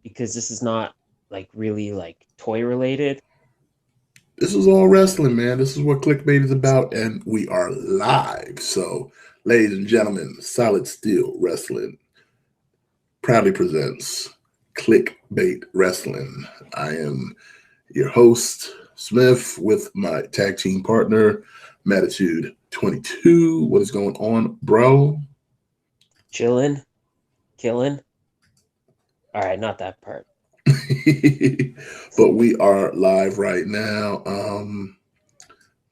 because this is not like really like toy related. This is all wrestling, man. This is what clickbait is about, and we are live. So, ladies and gentlemen, Solid Steel Wrestling proudly presents Clickbait Wrestling. I am your host, Smith, with my tag team partner, Matitude 22. What is going on, bro? Chillin', killing. All right, not that part. But we are live right now.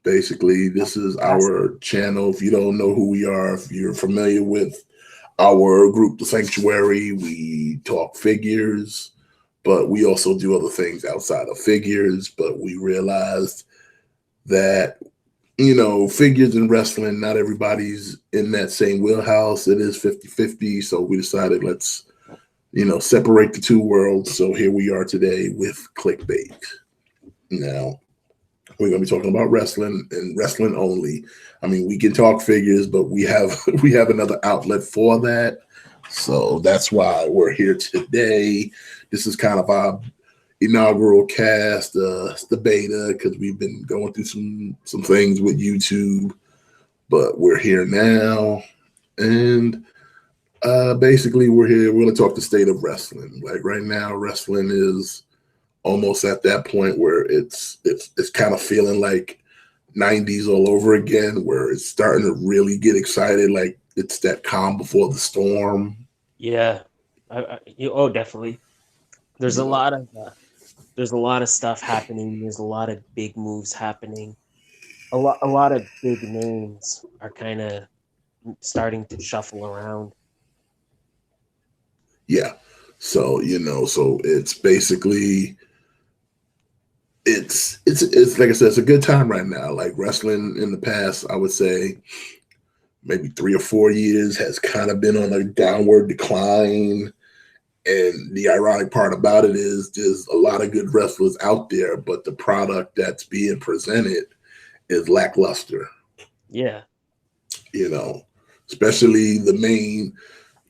Basically, this is our channel. If you don't know who we are, if you're familiar with our group, The Sanctuary, we talk figures, but we also do other things outside of figures. But we realized that, figures and wrestling, not everybody's in that same wheelhouse. It is 50-50. So we decided let's, separate the two worlds. So here we are today with clickbait. Now, we're going to be talking about wrestling and wrestling only. I mean, we can talk figures, but we have we have another outlet for that. So that's why we're here today. This is kind of our inaugural cast, the beta, because we've been going through some things with YouTube, but we're here now, and basically we're here. We're going to talk the state of wrestling. Like right now, wrestling is almost at that point where it's kind of feeling like 90s all over again, where it's starting to really get excited, like it's that calm before the storm. Yeah, definitely. There's a lot of stuff happening. There's a lot of big moves happening. A lot of big names are kind of starting to shuffle around. Yeah. So, so it's basically it's like I said, it's a good time right now. Like wrestling in the past, I would say maybe 3 or 4 years has kind of been on a downward decline. And the ironic part about it is there's a lot of good wrestlers out there, but the product that's being presented is lackluster. Yeah. Especially the main,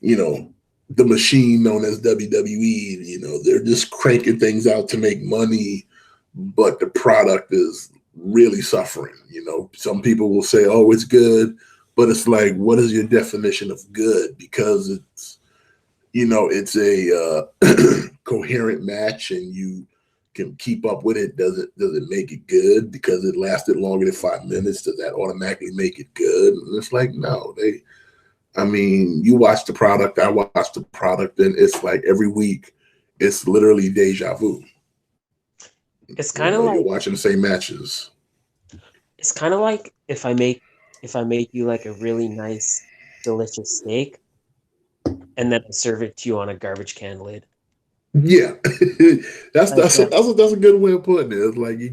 the machine known as WWE. They're just cranking things out to make money, but the product is really suffering. Some people will say, "Oh, it's good," but it's like, what is your definition of good? Because it's a coherent match, and you can keep up with it. Does it make it good because it lasted longer than 5 minutes? Does that automatically make it good? And it's like, no, you watch the product, I watch the product, and it's like every week, it's literally deja vu. It's kind of You're like watching the same matches. it's kind of like if I make you like a really nice, delicious steak, and then I serve it to you on a garbage can lid. Yeah, that's Like that's a, that's a, that's a good way of putting it. It's like you're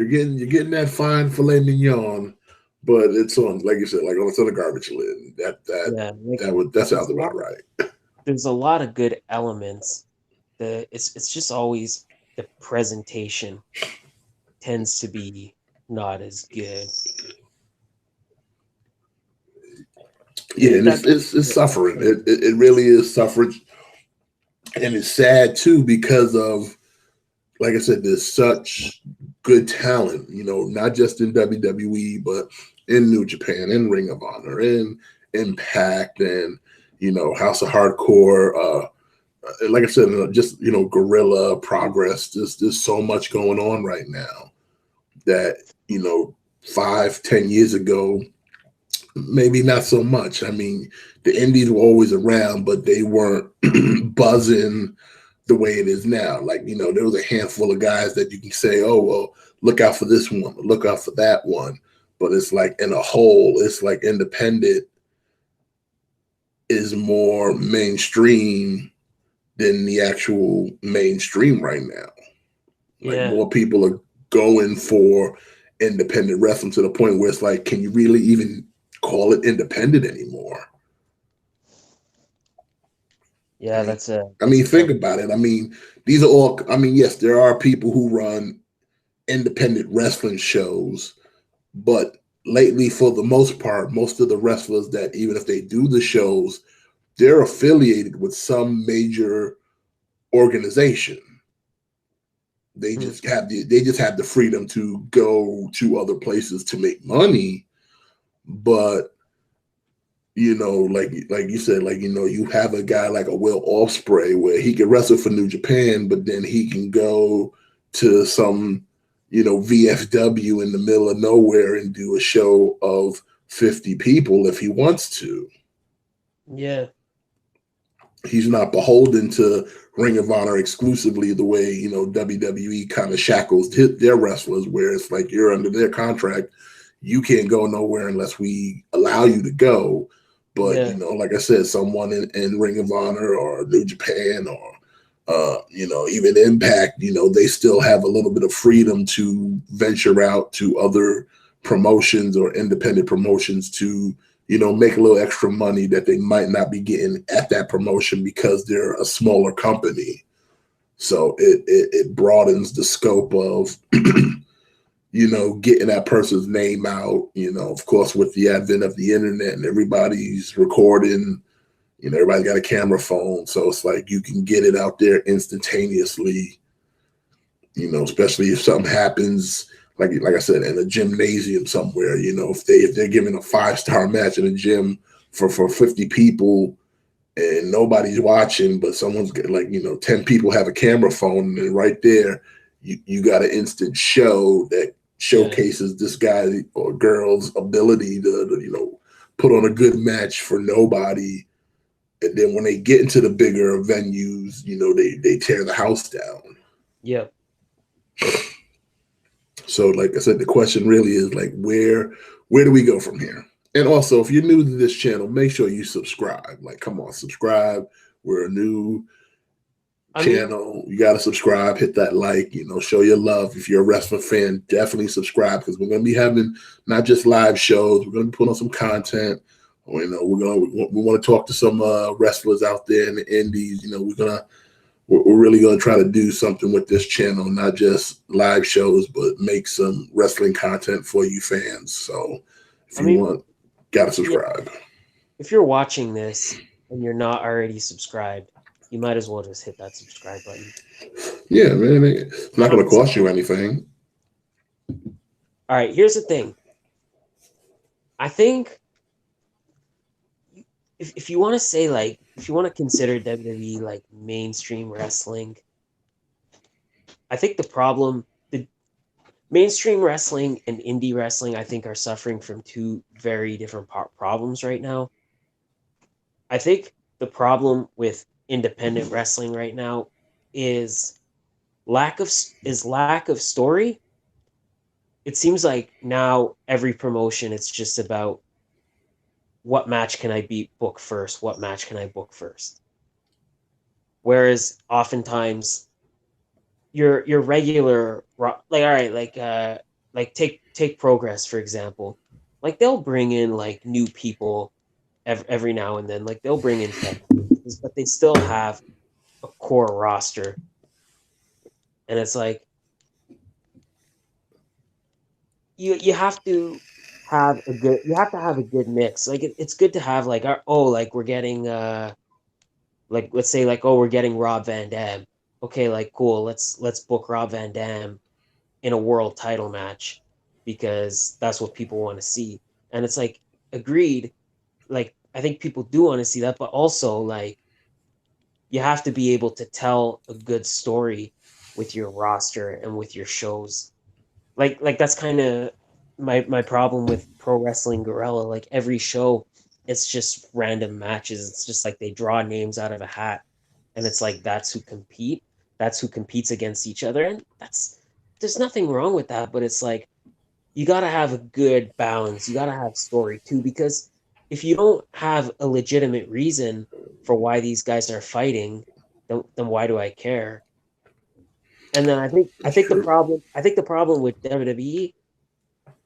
getting that fine filet mignon, but it's on, like you said, like it's on a garbage lid. That that yeah, like that there's sounds a lot about right. there's a lot of good elements. It's just always the presentation tends to be not as good. Yeah, and it's That's it's suffering. It really is suffering, and it's sad too because of, like I said, there's such good talent. Not just in WWE, but in New Japan, in Ring of Honor, in Impact, and House of Hardcore. Like I said, just Gorilla Progress. There's so much going on right now that 5-10 years ago, maybe not so much. I mean, the indies were always around, but they weren't buzzing the way it is now. Like, there was a handful of guys that you can say, oh, well, look out for this one, look out for that one. But it's like in a whole, it's like independent is more mainstream than the actual mainstream right now. Like yeah, more people are going for independent wrestling to the point where it's like, can you really even call it independent anymore? yeah. That's a I that's mean, a tough. think about it. I mean, these are all, yes, there are people who run independent wrestling shows, but lately, for the most part, most of the wrestlers that, even if they do the shows, they're affiliated with some major organization. They just have the freedom to go to other places to make money, but like you said, you have a guy like a Will Ospreay where he can wrestle for New Japan, but then he can go to some VFW in the middle of nowhere and do a show of 50 people if he wants to. Yeah. He's not beholden to Ring of Honor exclusively the way, WWE kind of shackles their wrestlers, where it's like you're under their contract. You can't go nowhere unless we allow you to go. But, like I said, someone in Ring of Honor or New Japan or, even Impact, they still have a little bit of freedom to venture out to other promotions or independent promotions to make a little extra money that they might not be getting at that promotion because they're a smaller company. So it broadens the scope of, getting that person's name out, of course, with the advent of the internet and everybody's recording, everybody's got a camera phone. So it's like you can get it out there instantaneously, especially if something happens, like I said, in a gymnasium somewhere, if they're giving a 5-star match in a gym for 50 people and nobody's watching, but someone's like, 10 people have a camera phone, and right there, you got an instant show that showcases this guy or girl's ability to put on a good match for nobody. And then when they get into the bigger venues, they tear the house down. Yeah. So, like I said, the question really is like, where do we go from here? And also, if you're new to this channel, make sure you subscribe. Like, come on, subscribe. We're a new channel. You got to subscribe, hit that like, show your love. If you're a wrestling fan, definitely subscribe, because we're going to be having not just live shows. We're going to be putting on some content. We want to talk to some wrestlers out there in the indies. We're really going to try to do something with this channel, not just live shows, but make some wrestling content for you fans. So if you want, got to subscribe. If you're watching this and you're not already subscribed, you might as well just hit that subscribe button. Yeah, man. It's not going to cost you anything. All right, here's the thing. I think if you want to say, like, if you want to consider WWE like mainstream wrestling, I think the mainstream wrestling and indie wrestling, I think, are suffering from two very different problems right now. I think the problem with independent wrestling right now is lack of story. It seems like now every promotion, it's just about what match can I book first? What match can I book first? Whereas oftentimes your regular, like, all right, like take Progress for example. Like, they'll bring in like new people every now and then. Like, they'll bring in tech, but they still have a core roster. And it's like you have to have a good mix. Like, it's good to have like like we're getting like, let's say, like, we're getting Rob Van Dam. Okay, like, cool. Let's book Rob Van Dam in a world title match because that's what people want to see. And it's like, agreed. Like, I think people do want to see that, but also, like, you have to be able to tell a good story with your roster and with your shows. Like that's kind of my problem with Pro Wrestling Guerrilla. Like, every show, it's just random matches. It's just like they draw names out of a hat, and it's like that's who competes against each other, and there's nothing wrong with that. But it's like you got to have a good balance. You got to have story too, because if you don't have a legitimate reason for why these guys are fighting, then why do I care? And then I think the problem with WWE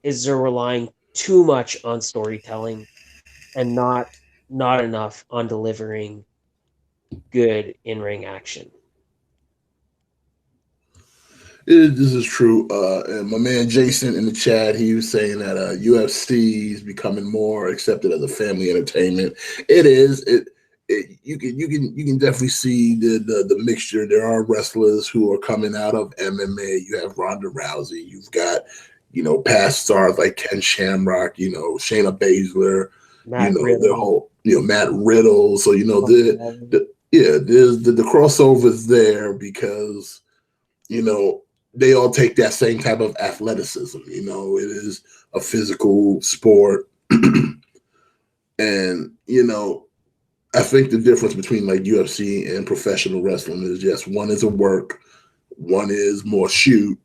is they're relying too much on storytelling and not enough on delivering good in-ring action. This is true. And my man Jason in the chat, he was saying that UFC is becoming more accepted as a family entertainment. It is. you can definitely see the mixture. There are wrestlers who are coming out of MMA. You have Ronda Rousey. You've got past stars like Ken Shamrock. Shayna Baszler. Matt Their Riddle. whole Matt Riddle. So Riddle. the yeah, there's the crossovers there because they all take that same type of athleticism. It is a physical sport, and I think the difference between like UFC and professional wrestling is just one is a work, one is more shoot.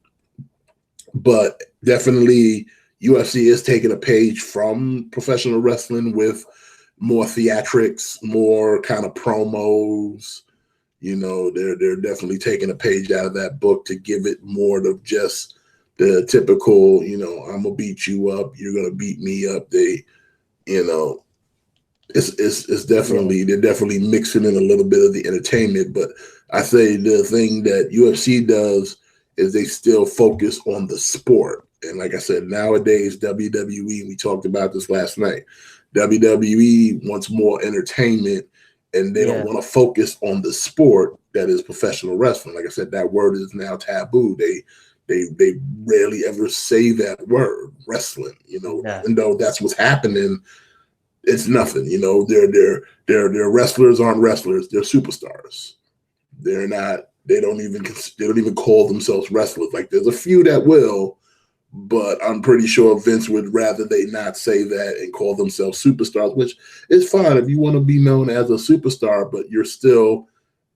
But definitely UFC is taking a page from professional wrestling with more theatrics, more kind of promos. They're definitely taking a page out of that book to give it more of just the typical, I'm gonna beat you up, you're gonna beat me up. You know, it's Yeah. definitely they're definitely mixing in a little bit of the entertainment. But I say the thing that UFC does is they still focus on the sport. And like I said, nowadays WWE, we talked about this last night. WWE wants more entertainment, and they don't Yeah. want to focus on the sport that is professional wrestling. Like I said, that word is now taboo. They rarely ever say that word, wrestling. Yeah. Even though that's what's happening, it's nothing. They're wrestlers aren't wrestlers. They're superstars. They're not. They don't even call themselves wrestlers. Like there's a few that will, but I'm pretty sure Vince would rather they not say that and call themselves superstars, which is fine if you want to be known as a superstar, but you're still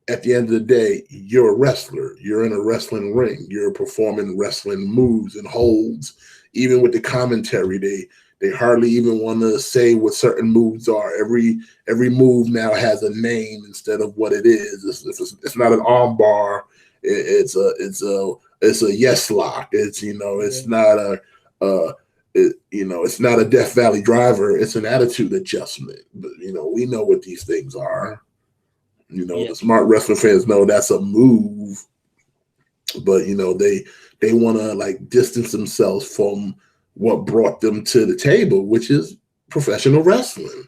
at the end of the day, you're a wrestler. You're in a wrestling ring. You're performing wrestling moves and holds. Even with the commentary, they hardly even want to say what certain moves are. Every move now has a name instead of what it is. It's not an arm bar. It's a yes lock. It's Yeah. not it's not a Death Valley driver. It's an attitude adjustment. But we know what these things are. Yeah. The smart wrestling fans know that's a move, but they want to like distance themselves from what brought them to the table, which is professional wrestling.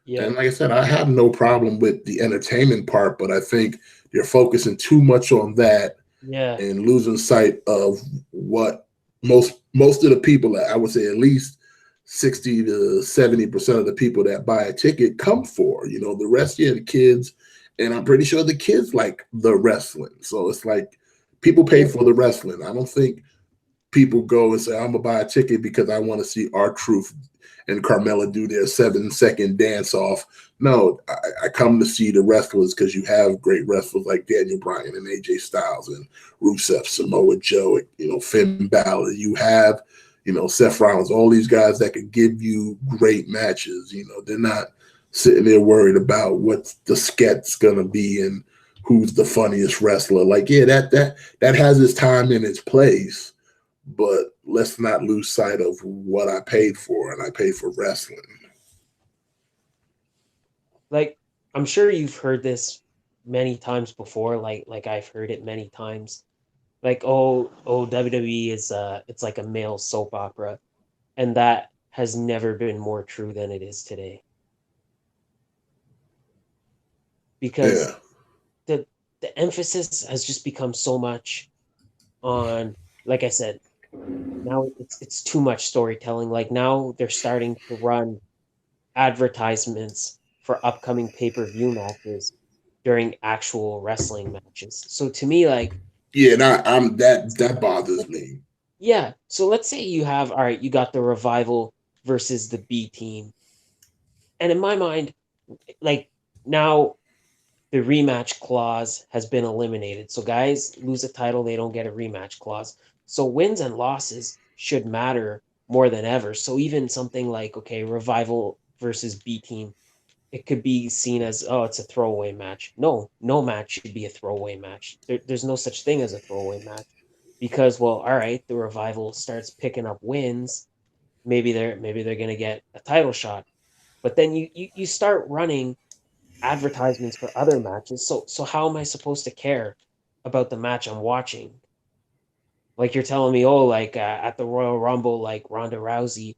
Yeah. And like I said, I have no problem with the entertainment part, but I think you're focusing too much on that Yeah. and losing sight of what most of the people, I would say at least 60 to 70% of the people that buy a ticket come for. The rest of the kids, and I'm pretty sure the kids like the wrestling. So it's like people pay Yeah. for the wrestling. I don't think people go and say, I'm gonna buy a ticket because I want to see R-Truth and Carmella do their 7-second dance off. No, I come to see the wrestlers because you have great wrestlers like Daniel Bryan and AJ Styles and Rusev, Samoa Joe, Finn Balor. You have, Seth Rollins, all these guys that could give you great matches. They're not sitting there worried about what the sket's gonna be and who's the funniest wrestler. Like, yeah, that has its time and its place, but let's not lose sight of what I paid for, and I paid for wrestling. Like, I'm sure you've heard this many times before. Like I've heard it many times. Like, WWE is it's like a male soap opera, and that has never been more true than it is today. Because Yeah, the emphasis has just become so much on, like I said, now it's too much storytelling. Like now they're starting to run advertisements for upcoming pay-per-view matches during actual wrestling matches. So to me, like, yeah, and I'm that bothers me. yeah. So let's say you have, all right, you got the Revival versus the B team. And in my mind, like now the rematch clause has been eliminated. So guys lose a title, they don't get a rematch clause. So wins and losses should matter more than ever. So even something like, okay, Revival versus B team, it could be seen as, oh, it's a throwaway match. No, no match should be a throwaway match. There's no such thing as a throwaway match because, well, all right, the Revival starts picking up wins. Maybe they're gonna get a title shot, but then you start running advertisements for other matches. So how am I supposed to care about the match I'm watching? Like you're telling me, oh, like at the Royal Rumble, like Ronda Rousey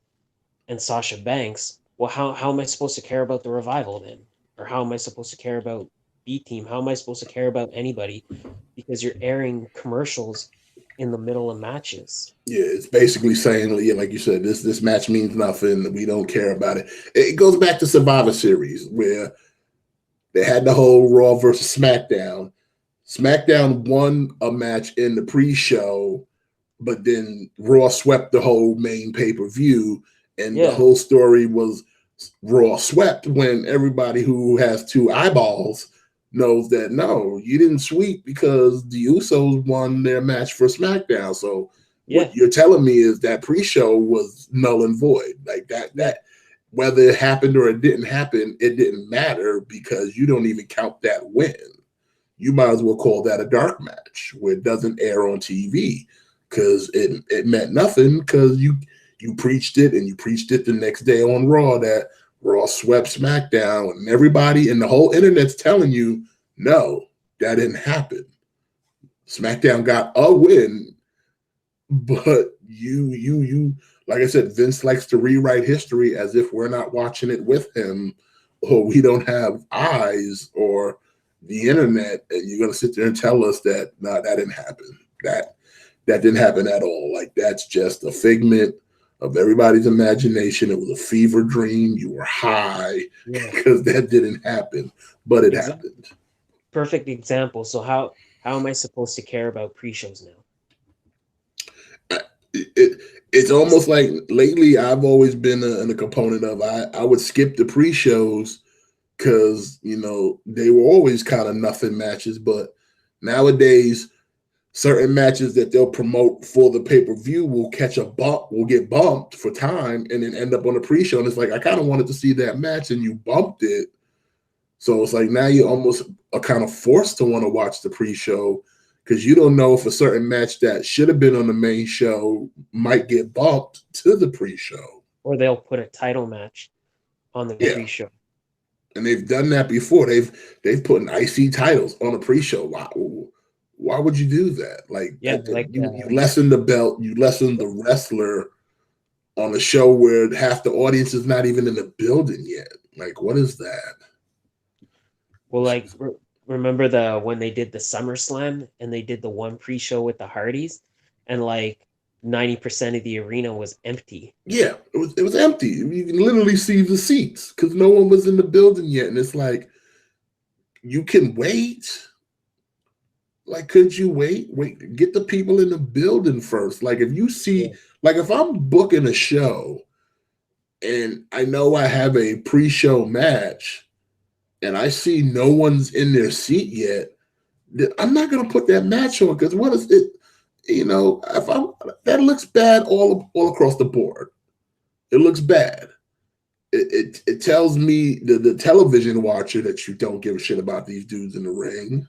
and Sasha Banks. Well, how am I supposed to care about the Revival then? Or how am I supposed to care about B team? How am I supposed to care about anybody? Because you're airing commercials in the middle of matches. Yeah, it's basically saying, yeah, like you said, this match means nothing. We don't care about it. It goes back to Survivor Series where they had the whole Raw versus SmackDown. SmackDown won a match in the pre-show, but then Raw swept the whole main pay-per-view, and the Yeah, whole story was Raw swept when everybody who has two eyeballs knows that no, you didn't sweep because the Usos won their match for SmackDown. So what yeah, you're telling me is that pre-show was null and void. Like yeah, that whether it happened or it didn't happen, it didn't matter because you don't even count that win. You might as well call that a dark match where it doesn't air on TV because it meant nothing because you preached it and you preached it the next day on Raw that Raw swept SmackDown and everybody and the whole internet's telling you no, that didn't happen. SmackDown got a win, but you like I said, Vince likes to rewrite history as if we're not watching it with him or we don't have eyes or the internet, and you're gonna sit there and tell us that no, that didn't happen. That didn't happen at all. Like that's just a figment of everybody's imagination. It was a fever dream. You were high yeah. because that didn't happen, but it Exactly. happened. Perfect example. So how am I supposed to care about pre-shows now? It, it's almost like lately I've always been a component of I would skip the pre-shows because they were always kind of nothing matches, but nowadays certain matches that they'll promote for the pay-per-view will catch a bump, will get bumped for time and then end up on the pre-show. And it's like I kind of wanted to see that match and you bumped it. So it's like now you almost are kind of forced to want to watch the pre-show because you don't know if a certain match that should have been on the main show might get bumped to the pre-show. Or they'll put a title match on the Yeah. pre-show. And they've done that before. They've put an IC titles on a pre-show. Why would you do that? Like Yeah, you lessen the belt, you lessen the wrestler on a show where half the audience is not even in the building yet. Like, what is that? well, like remember when they did the SummerSlam and they did the one pre-show with the Hardys, and like 90% of the arena was empty. Yeah, it was empty. You can literally see the seats because no one was in the building yet, and it's like you can wait. Like, could you wait? Wait, get the people in the building first. Like, if you see, Yeah, like, if I'm booking a show and I know I have a pre-show match and I see no one's in their seat yet, I'm not gonna put that match on because what is it? If I'm that looks bad all across the board. It looks bad. It tells me the television watcher that you don't give a shit about these dudes in the ring.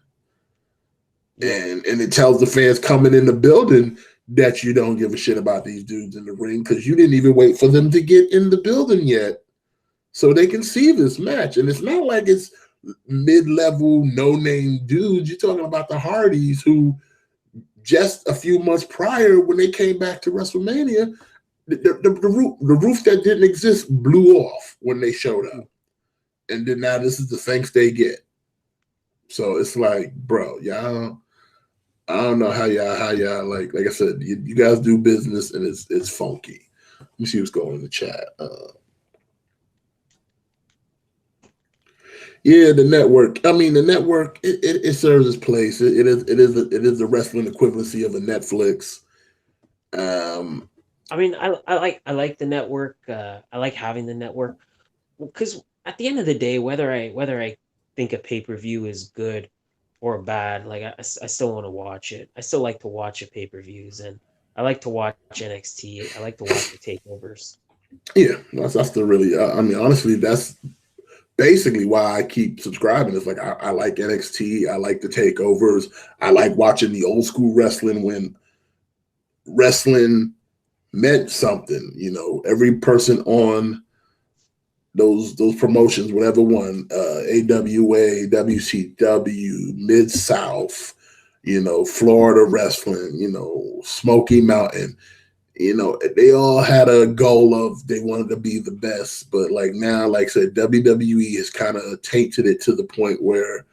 yeah, And it tells the fans coming in the building that you don't give a shit about these dudes in the ring because you didn't even wait for them to get in the building yet so they can see this match. And it's not like it's mid-level, no-name dudes. You're talking about the Hardys who just a few months prior when they came back to WrestleMania, the roof that didn't exist blew off when they showed up. And then now this is the thanks they get. So it's like, bro, y'all, I don't know how y'all like I said, you guys do business and it's funky. Let me see what's going in the chat. Yeah, the network. I mean, the network it serves its place. It is the wrestling equivalency of a Netflix. I mean, I like the network. I like having the network because at the end of the day, whether I think a pay-per-view is good or bad, like I still want to watch it. I still like to watch the pay-per-views, and I like to watch NXT. I like to watch the takeovers. Yeah, that's the really. I mean, honestly, that's basically why I keep subscribing. It's like I like NXT. I like the takeovers. I like watching the old school wrestling when wrestling meant something. Every person on those promotions, whatever one, AWA, WCW, Mid South, Florida wrestling, Smoky Mountain. they all had a goal of they wanted to be the best, but like now, like I said, WWE has kind of tainted it to the point where,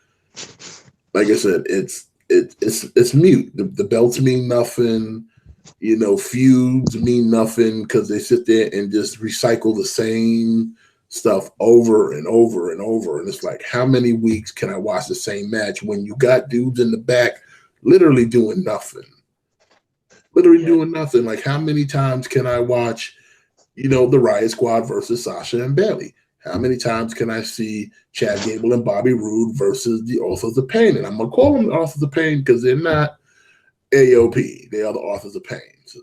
like I said, it's mute. The belts mean nothing. Feuds mean nothing because they sit there and just recycle the same stuff over and over and over. And it's like, how many weeks can I watch the same match when you got dudes in the back literally doing nothing? Doing nothing. Like, how many times can I watch, the Riot Squad versus Sasha and Bayley? How many times can I see Chad Gable and Bobby Roode versus the Authors of Pain? And I'm going to call them the Authors of Pain because they're not AOP. They are the Authors of Pain. So,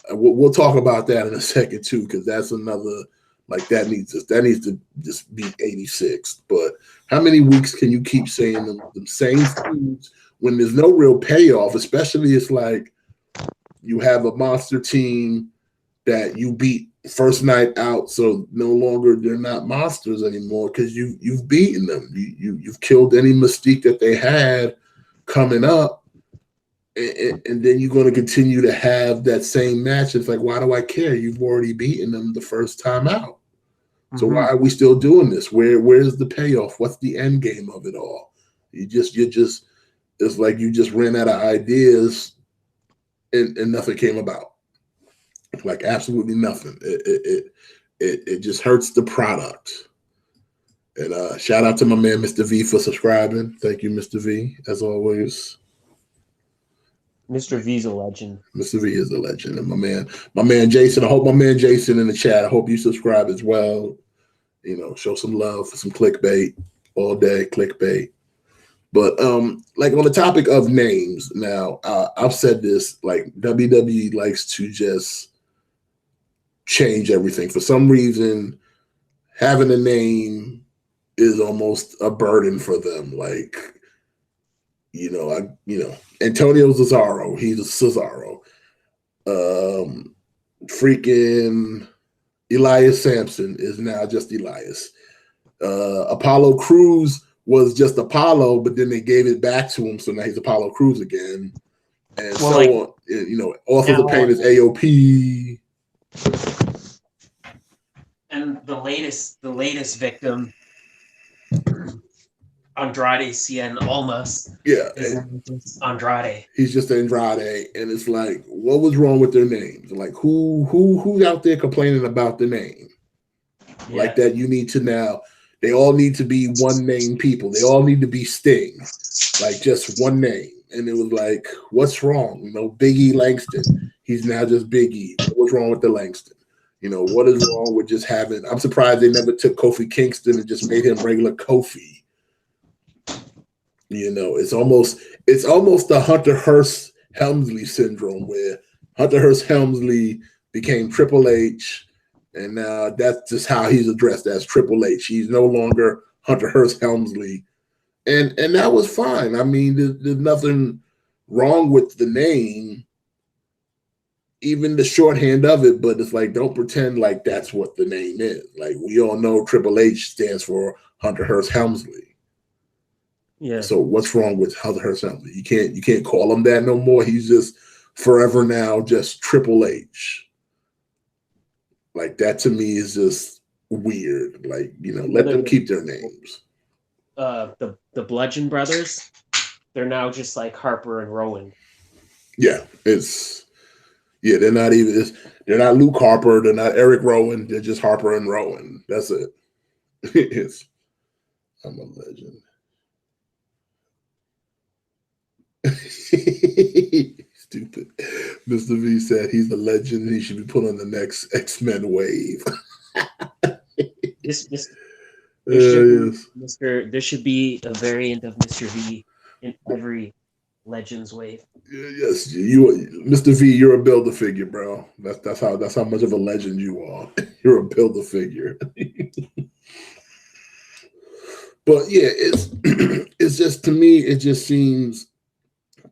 we'll talk about that in a second, too, because that's another, like, that needs to just be 86. But how many weeks can you keep saying the same things when there's no real payoff, especially it's like, you have a monster team that you beat first night out, so no longer they're not monsters anymore because you've beaten them. You've killed any mystique that they had coming up, and then you're going to continue to have that same match. It's like, why do I care? You've already beaten them the first time out. So why are we still doing this? Where's the payoff? What's the end game of it all? You just it's like you just ran out of ideas. And nothing came about, like absolutely nothing. It just hurts the product. And shout out to my man Mr. V for subscribing. Thank you, Mr. V, as always. Mr. V's a legend. Mr. V is a legend, and my man Jason. I hope my man Jason in the chat. I hope you subscribe as well. Show some love for some clickbait all day. Clickbait. But like on the topic of names, now I've said this, like WWE likes to just change everything. For some reason, having a name is almost a burden for them. Like, Antonio Cesaro, he's a Cesaro. Freaking Elias Sampson is now just Elias. Apollo Crews was just Apollo, but then they gave it back to him, so now he's Apollo Crews again, and on. Authors of Pain is AOP, and the latest victim, Andrade Cien Almas. Yeah, is Andrade. He's just Andrade, and it's like, what was wrong with their names? Like, who's out there complaining about the name? Yeah. Like that, you need to now. They all need to be one name people. They all need to be Sting, like just one name. And it was like, what's wrong? Biggie Langston. He's now just Biggie. What's wrong with the Langston? What is wrong with just having? I'm surprised they never took Kofi Kingston and just made him regular Kofi. It's almost the Hunter Hearst Helmsley syndrome, where Hunter Hearst Helmsley became Triple H. And now that's just how he's addressed as Triple H. He's no longer Hunter Hearst Helmsley. And that was fine. I mean, there's nothing wrong with the name, even the shorthand of it, but it's like, don't pretend like that's what the name is. Like, we all know Triple H stands for Hunter Hearst Helmsley. Yeah. So what's wrong with Hunter Hearst Helmsley? You can't call him that no more. He's just forever now just Triple H. Like, that to me is just weird. Like, let them keep their names. The Bludgeon Brothers, they're now just like Harper and Rowan. Yeah, they're not Luke Harper, they're not Eric Rowan, they're just Harper and Rowan. That's it. I'm a legend. Stupid. Mr. V said he's a legend and he should be put on the next X-Men wave. There should be a variant of Mr. V in every Legends wave. Yes, Mr. V, you're a Build-A-Figure, bro. That's how much of a legend you are. You're a Build-A-Figure. But yeah, it's just, to me, it just seems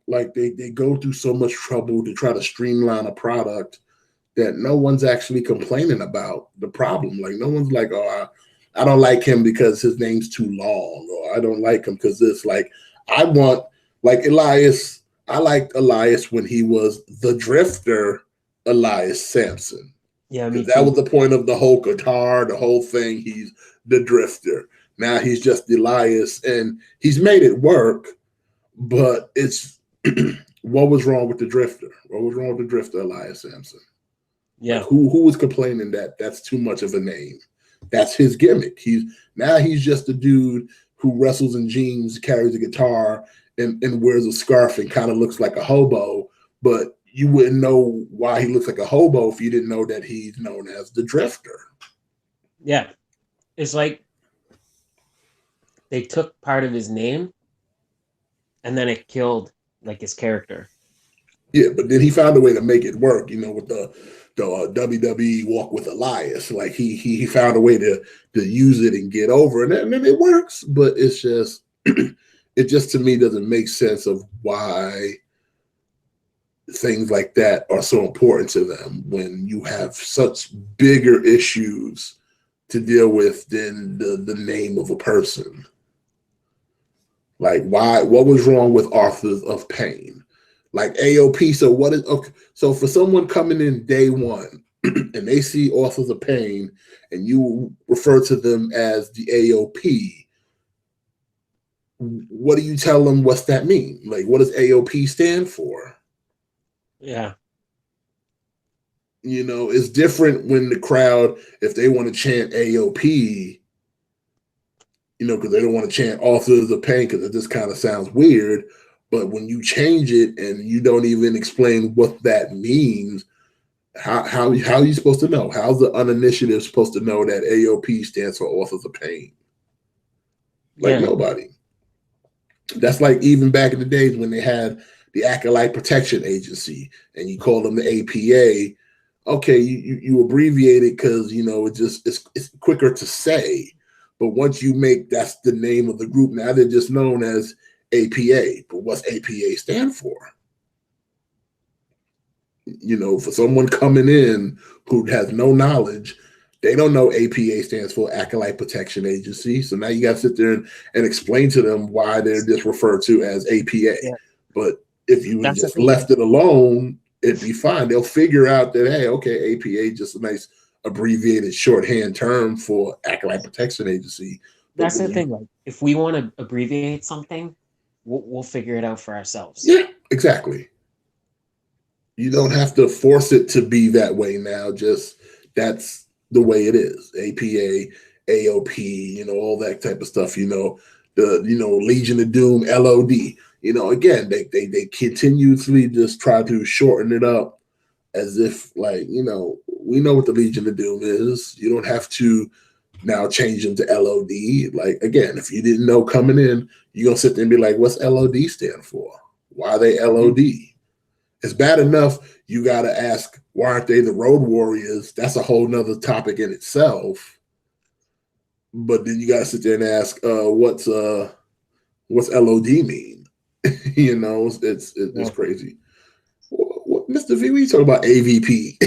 like they go through so much trouble to try to streamline a product that no one's actually complaining about the problem. Like, no one's like, oh, I don't like him because his name's too long, or I don't like him because this. Like, I want, like Elias, I liked Elias when he was the Drifter Elias Sampson. Yeah, me Because that too. was the point of the whole guitar, the whole thing. He's the drifter. Now he's just Elias, and he's made it work, but it's what was wrong with the drifter? What was wrong with the drifter, Elias Sampson? Like Yeah. who was complaining that that's too much of a name? That's his gimmick. He's just a dude who wrestles in jeans, carries a guitar, and wears a scarf and kind of looks like a hobo. But you wouldn't know why he looks like a hobo if you didn't know that he's known as the Drifter. Yeah. It's like they took part of his name and then it killed like his character. Yeah, but then he found a way to make it work. With the WWE Walk with Elias, like he found a way to use it and get over, and then it works. But it's just it just to me doesn't make sense of why things like that are so important to them when you have such bigger issues to deal with than the name of a person. Like what was wrong with Authors of Pain? Like AOP. So what is okay? So for someone coming in day one and they see Authors of Pain and you refer to them as the AOP, what do you tell them? What's that mean? Like, what does AOP stand for? Yeah. It's different when the crowd, if they want to chant AOP, because they don't want to chant Authors of Pain because it just kind of sounds weird. But when you change it and you don't even explain what that means, how are you supposed to know? How's the uninitiative supposed to know that AOP stands for Authors of Pain? Like nobody. That's like even back in the days when they had the Acolyte Protection Agency and you call them the APA. Okay, you abbreviate it because it's quicker to say. But once you make that's the name of the group, now they're just known as APA. But what's APA stand for? For someone coming in who has no knowledge, they don't know APA stands for Acolyte Protection Agency. So now you got to sit there and explain to them why they're just referred to as APA. Yeah. But if you That's just left it alone, it'd be fine. They'll figure out that, hey, okay, APA just a nice abbreviated shorthand term for Acolyte Protection Agency. That's the thing. Like, if we want to abbreviate something, we'll figure it out for ourselves. Yeah, exactly. You don't have to force it to be that way now. Just that's the way it is. APA, AOP, all that type of stuff. The Legion of Doom, LOD. Again, they continuously just try to shorten it up as if we know what the Legion of Doom is. You don't have to now change them to LOD. Like again, if you didn't know coming in, you're gonna sit there and be like, what's LOD stand for? Why are they LOD? It's bad enough you got to ask, why aren't they the Road Warriors? That's a whole nother topic in itself. But then you got to sit there and ask, what's LOD mean? It's crazy. What, Mr. V, we talk about AVP.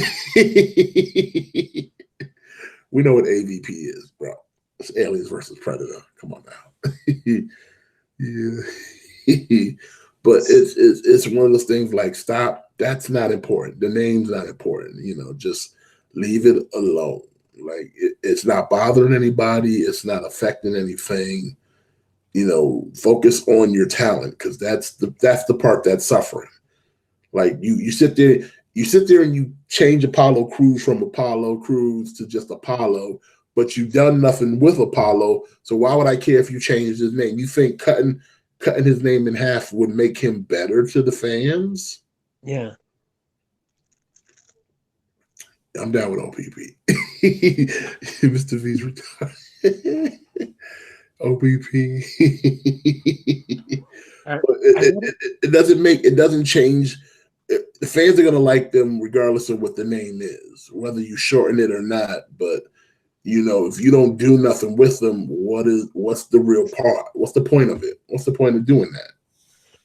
We know what AVP is, bro. It's Aliens versus Predator. Come on now. Yeah. But it's one of those things like, stop. That's not important. The name's not important. Just leave it alone. Like it's not bothering anybody. It's not affecting anything. Focus on your talent because that's the part that's suffering. Like you sit there and you change Apollo Crews from Apollo Crews to just Apollo, but you've done nothing with Apollo. So why would I care if you changed his name? You think cutting his name in half would make him better to the fans? Yeah. I'm down with OPP. Mr. V's retired. OPP. It doesn't change. The fans are going to like them regardless of what the name is, whether you shorten it or not. But if you don't do nothing with them, what's the real part? What's the point of it? What's the point of doing that?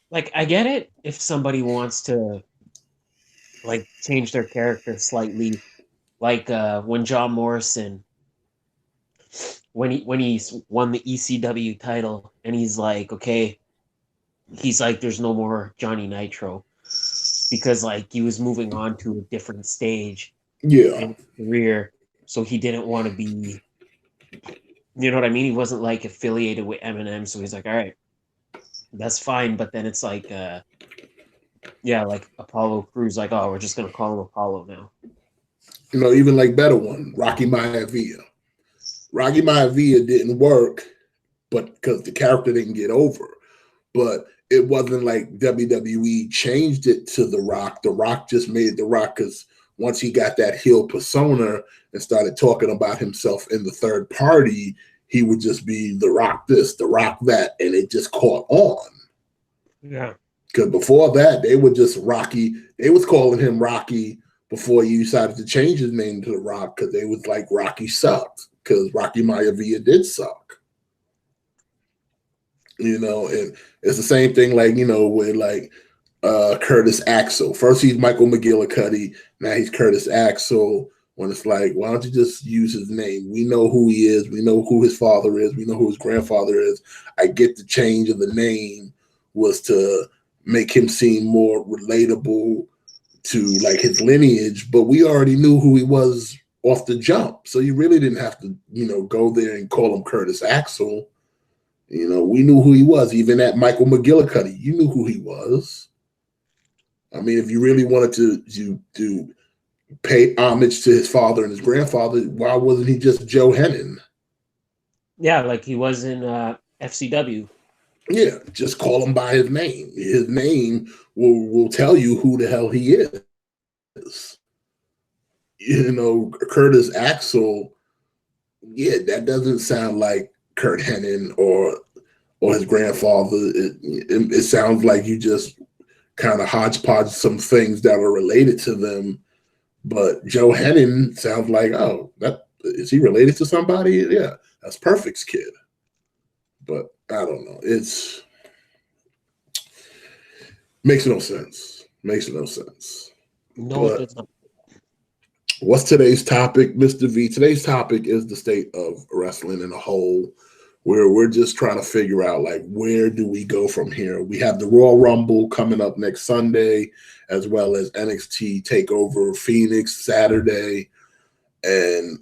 Like, I get it if somebody wants to like change their character slightly, like when John Morrison when he's won the ECW title and he's like, okay, he's like, there's no more Johnny Nitro. because like he was moving on to a different stage Yeah. in his career, so he didn't want to be, you know what I mean? He wasn't like affiliated with Eminem, so he's like, all right, that's fine. But then it's like, yeah, like Apollo Crews, like, oh, we're just gonna call him Apollo now. You know, even like better one, Rocky Maivia. Rocky Maivia didn't work, but because the character didn't get over. But it wasn't like WWE changed it to The Rock. The Rock just made The Rock because once he got that heel persona and started talking about himself in the third party, he would just be The Rock this, The Rock that, and it just caught on. Yeah. Because before that, they were just Rocky. They was calling him Rocky before he decided to change his name to The Rock because they was like Rocky sucked because Rocky Maivia did suck. You know, and it's the same thing like, you know, with like Curtis Axel. First he's Michael McGillicuddy, now he's Curtis Axel. When it's like, why don't you just use his name? We know who he is, we know who his father is, we know who his grandfather is. I get the change of the name was to make him seem more relatable to like his lineage, but we already knew who he was off the jump. So you really didn't have to, you know, go there and call him Curtis Axel. You know, we knew who he was. Even at Michael McGillicuddy, you knew who he was. I mean, if you really wanted to pay homage to his father and his grandfather, why wasn't he just Joe Hennon? Yeah, like he was in FCW. Yeah, just call him by his name. His name will tell you who the hell he is. You know, Curtis Axel, yeah, that doesn't sound like Kurt Hennon or his grandfather. It sounds like you just kind of hodgepodge some things that are related to them. But Joe Hennon sounds like, oh, that is he related to somebody? Yeah, that's Perfect's kid. But I don't know. It's makes no sense. Makes no sense. No, it But does not. what's today's topic, Mr. V? Today's topic is the state of wrestling in a whole, where we're just trying to figure out like where do we go from here. We have the Royal Rumble coming up next Sunday, as well as NXT Takeover Phoenix Saturday, and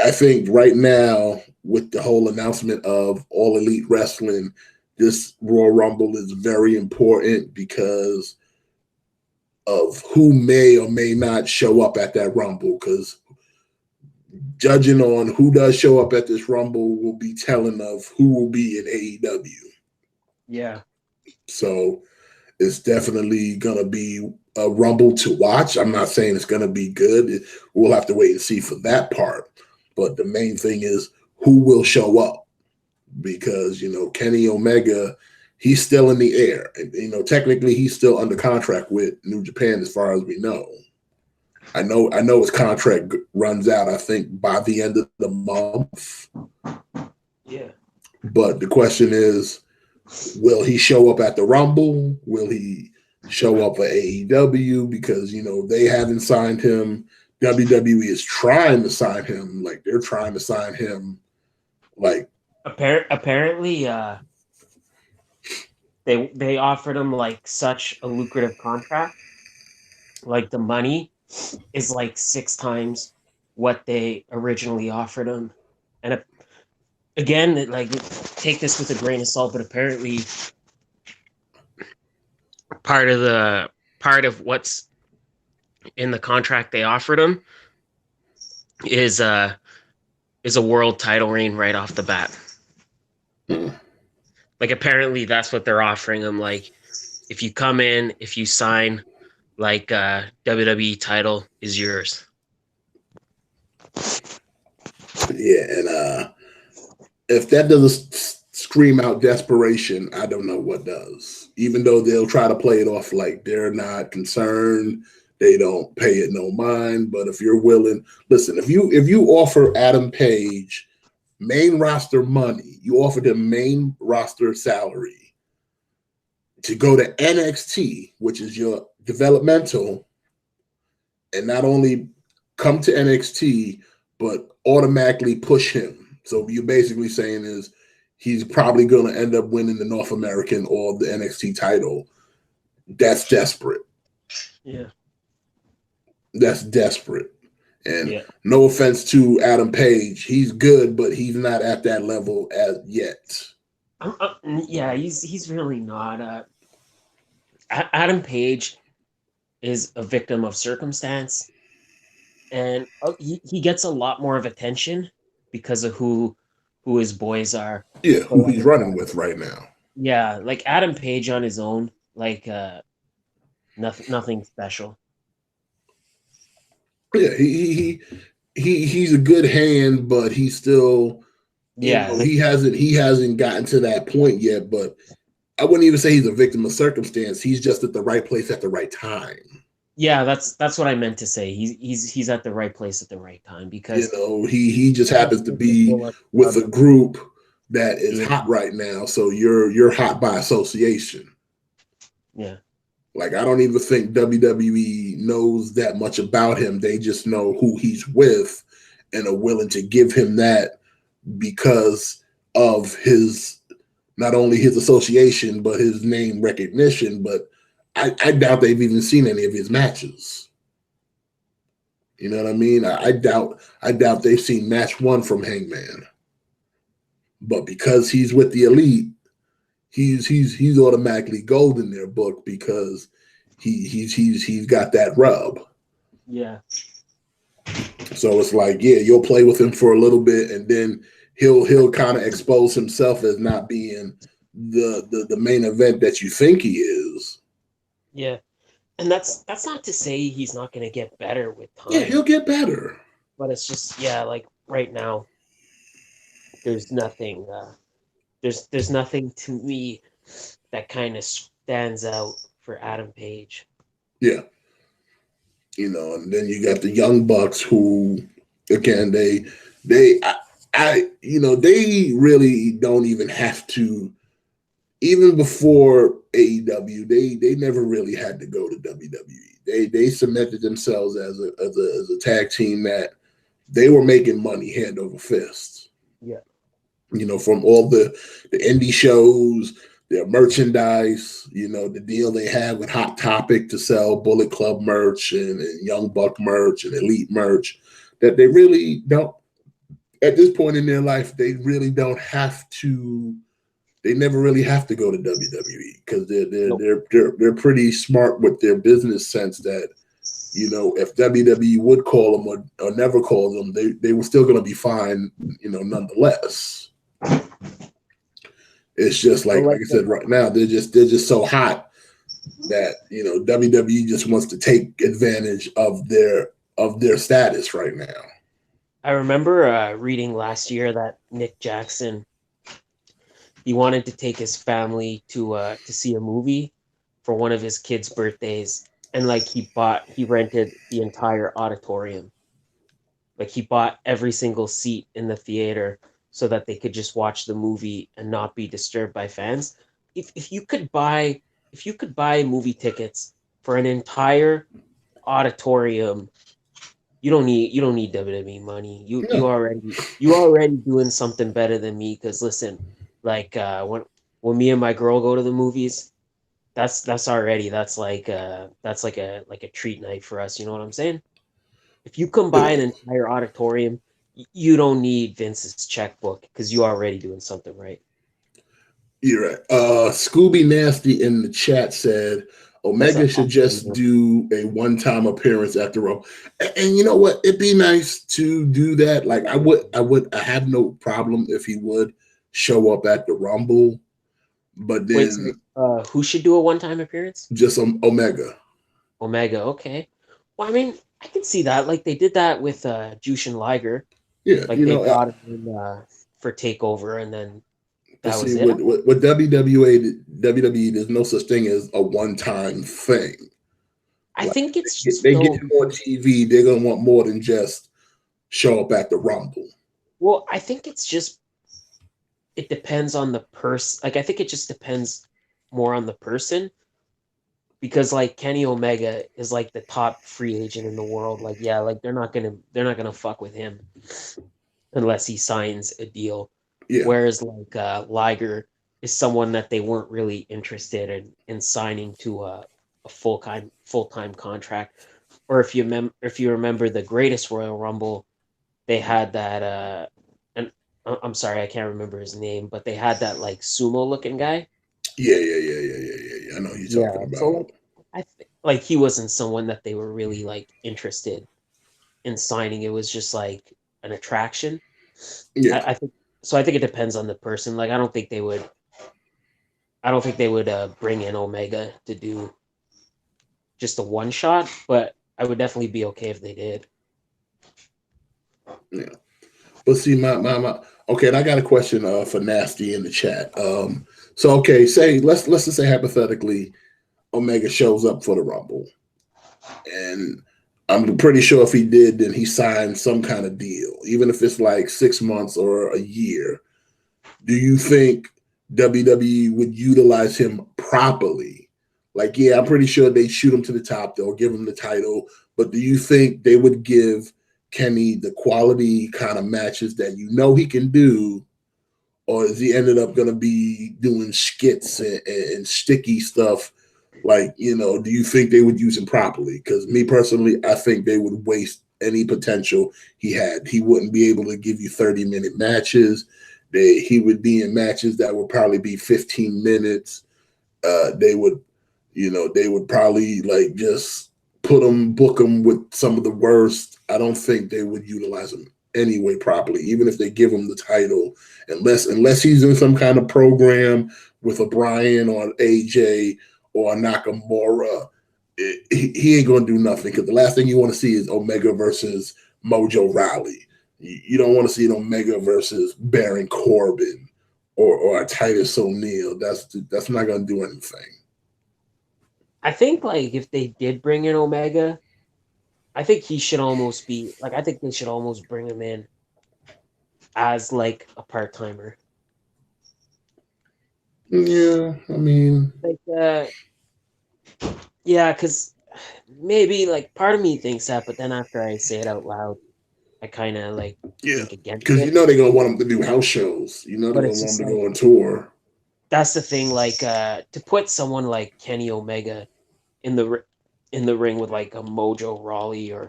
I think right now with the whole announcement of All Elite Wrestling, this Royal Rumble is very important because of who may or may not show up at that Rumble, because judging on who does show up at this Rumble will be telling of who will be in AEW. Yeah. So it's definitely going to be a Rumble to watch. I'm not saying it's going to be good. We'll have to wait and see for that part. But the main thing is who will show up, because, you know, Kenny Omega, he's still in the air. And, you know, technically he's still under contract with New Japan as far as we know. I know his contract runs out, I think, by the end of the month. Yeah. But the question is, will he show up at the Rumble? Will he show up at AEW? Because, you know, they haven't signed him. WWE is trying to sign him. Like, they're trying to sign him. Like, apparently, they offered him like such a lucrative contract. Like the money is like 6 times what they originally offered him. And again, like take this with a grain of salt, but apparently part of what's in the contract they offered him is a world title reign right off the bat. Like apparently that's what they're offering him. Like if you come in, if you sign, like WWE title is yours. yeah, and if that doesn't scream out desperation, I don't know what does. Even though they'll try to play it off like they're not concerned, they don't pay it no mind. But if you're willing, listen, if you offer Adam Page main roster money, you offer him main roster salary to go to NXT, which is your developmental, and not only come to NXT, but automatically push him. So you're basically saying is he's probably going to end up winning the North American or the NXT title. That's desperate. Yeah. That's desperate. And Yeah. no offense to Adam Page, he's good, but he's not at that level as yet. Yeah, he's really not. Adam Page is a victim of circumstance, and he gets a lot more of attention because of who his boys are. Yeah, But who he's like, running with right now. yeah, like Adam Page on his own, like nothing special. Yeah, he's a good hand, but he's still, Yeah, like he hasn't gotten to that point yet. But I wouldn't even say he's a victim of circumstance. He's just at the right place at the right time. yeah, that's what I meant to say. He's at the right place at the right time because He just happens to be with a group that is yeah, hot right now. So you're hot by association. yeah, Like I don't even think WWE knows that much about him. They just know who he's with and are willing to give him that because of his not only his association but his name recognition. But I doubt they've even seen any of his matches. You know what I mean? I doubt they've seen match one from Hangman. But because he's with the elite, he's automatically gold in their book because he's got that rub. yeah. So it's like, yeah, you'll play with him for a little bit, and then he'll kind of expose himself as not being the main event that you think he is. Yeah. And that's not to say he's not going to get better with Yeah, time, he'll get better. but it's just yeah, like right now there's nothing there's nothing to me that kind of stands out for Adam Page. Yeah, and then you got the young bucks who, again, they they really don't even have to. Even before AEW, they never really had to go to WWE. They cemented themselves as a tag team that they were making money hand over fist. Yeah. From all the indie shows, their merchandise, the deal they had with Hot Topic to sell Bullet Club merch and Young Buck merch and Elite merch, that they really don't, at this point in their life, they really don't have to. They never really have to go to WWE because Nope. they're pretty smart with their business sense that if WWE would call them or never call them, they were still going to be fine, nonetheless. It's just But like like I said, right now they're just so hot that WWE just wants to take advantage of their status right now. I remember reading last year that Nick Jackson he wanted to take his family to see a movie for one of his kids' birthdays, and like he rented the entire auditorium. Like he bought every single seat in the theater so that they could just watch the movie and not be disturbed by fans. If you could buy movie tickets for an entire auditorium, you don't need WWE money. No, You already doing something better than me. Because listen, like when me and my girl go to the movies, that's already that's like a treat night for us. You know what I'm saying? If you combine an entire auditorium, you don't need Vince's checkbook because you're already doing something right. you're right. Scooby Nasty in the chat said That's a Omega should just do a one-time appearance at the Rumble. And you know what? It'd be nice to do that. Like I have no problem if he would show up at the Rumble, but wait. So, then who should do a one-time appearance? just Omega. Omega. Okay. Well, I mean, I can see that. Like they did that with Jushin Liger. Yeah, Like they brought him in for Takeover, and then but that was see, it. with WWE, there's no such thing as a one-time thing. I Like think it's just they get though on because TV, they're gonna want more than just show up at the Rumble. well, I think it's just it depends on the person. Like I think it just depends more on the person because like Kenny Omega is like the top free agent in the world. Like yeah, like they're not gonna fuck with him unless he signs a deal. Yeah, Whereas like Liger is someone that they weren't really interested in signing to a full-time contract. Or if you remember the greatest Royal Rumble, they had that and I'm sorry, I can't remember his name, but they had that like sumo looking guy. Yeah. I know who you're talking Yeah. So about. like like he wasn't someone that they were really like interested in signing. It was just like an attraction. Yeah, I think so. I think it depends on the person. Like I don't think they would bring in Omega to do just a one shot, but I would definitely be okay if they did. yeah. But see, my okay, and I got a question for Nasty in the chat. So okay, say let's just say hypothetically, Omega shows up for the Rumble, and I'm pretty sure if he did, then he signed some kind of deal, even if it's like 6 months or a year. Do you think WWE would utilize him properly? Like, yeah, I'm pretty sure they'd shoot him to the top, they'll give him the title, but do you think they would give Kenny the quality kind of matches that you know he can do, or is he ended up going to be doing skits and sticky stuff? Like, do you think they would use him properly? Because me personally, I think they would waste any potential he had. He wouldn't be able to give you 30-minute matches. He would be in matches that would probably be 15 minutes. They would, they would probably like just book him with some of the worst. I don't think they would utilize him anyway properly, even if they give him the title, unless he's in some kind of program with a Brian or an AJ or a Nakamura. He ain't gonna do nothing, because the last thing you want to see is Omega versus Mojo Rawley. You don't want to see an Omega versus Baron Corbin or a Titus O'Neil. That's not gonna do anything. I think like if they did bring in Omega, I think he should almost be like I think they should almost bring him in as like a part timer. Yeah, I mean, Like yeah, because maybe like part of me thinks that, but then after I say it out loud, I kind of like yeah, think against because it. they're gonna want him to do house shows. They're But gonna it's want just him to like go on tour. that's the thing. Like to put someone like Kenny Omega in in the ring with like a Mojo Rawley or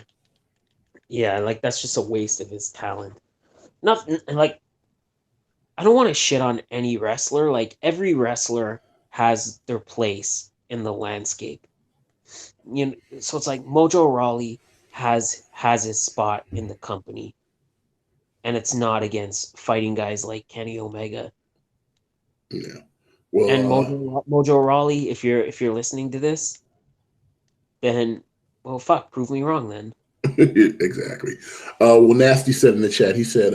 yeah, like that's just a waste of his talent. Nothing like I don't want to shit on any wrestler. Like every wrestler has their place in the landscape. So it's like Mojo Rawley has his spot in the company, and it's not against fighting guys like Kenny Omega Yeah. and Well, Mojo Rawley. If you're listening to this, then well, fuck, prove me wrong. Then exactly. Well, Nasty said in the chat, he said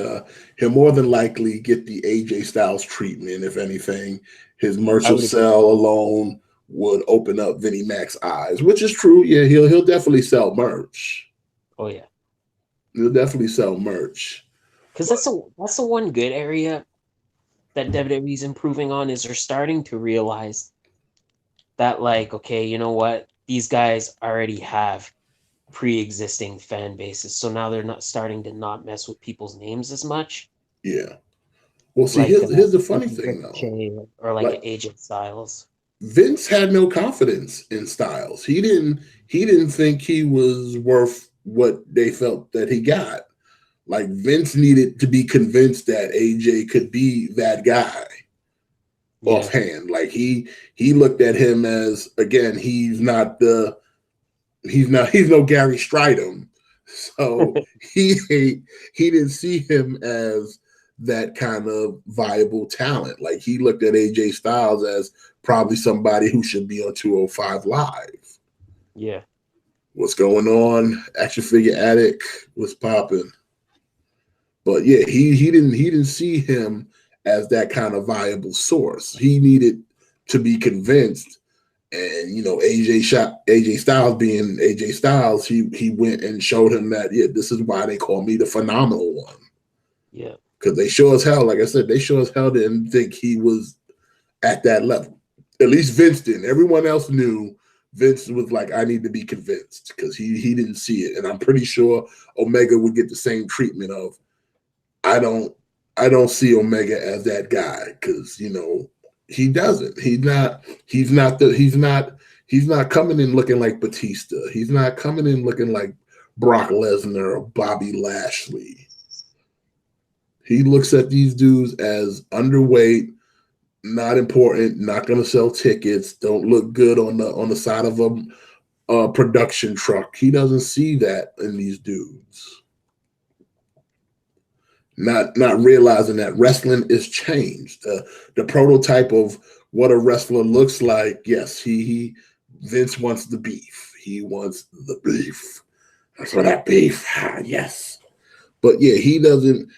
he'll more than likely get the AJ Styles treatment. If anything, his merch I of would agree. sell alone would open up Vinnie Mac's eyes, which is true. Yeah, he'll definitely sell merch. Oh yeah, He'll definitely sell merch. because But that's the one good area that WWE's improving on is they're starting to realize that like okay, you know what, these guys already have pre-existing fan bases, so now they're not starting to not mess with people's names as much. yeah. Well, see, Like here's the like funny a thing though. Ricochet or like an Like AJ Styles. Vince had no confidence in Styles. He didn't think he was worth what they felt that he got. Like Vince needed to be convinced that AJ could be that guy Yeah. offhand. Like he looked at him as, again, he's no Gary Stridham. So he didn't see him as that kind of viable talent. Like he looked at AJ Styles as probably somebody who should be on 205 Live. Yeah. What's going on? Action Figure Addict was popping. But yeah, he didn't see him as that kind of viable source. He needed to be convinced. And AJ Styles being AJ Styles, he went and showed him that, yeah, this is why they call me the phenomenal one. Yeah. Because they sure as hell, like I said, they sure as hell didn't think he was at that level. At least Vince didn't. Everyone else knew. Vince was like, I need to be convinced, because he didn't see it. And I'm pretty sure Omega would get the same treatment of, I don't see Omega as that guy, because he doesn't. He's not He's not coming in looking like Batista. He's not coming in looking like Brock Lesnar or Bobby Lashley. He looks at these dudes as underweight, not important, not going to sell tickets, don't look good on the side of a production truck. He doesn't see that in these dudes. Not realizing that wrestling is changed. The prototype of what a wrestler looks like. Yes, he Vince wants the beef. He wants the beef. That's for that beef. Ah, yes. But yeah, he doesn't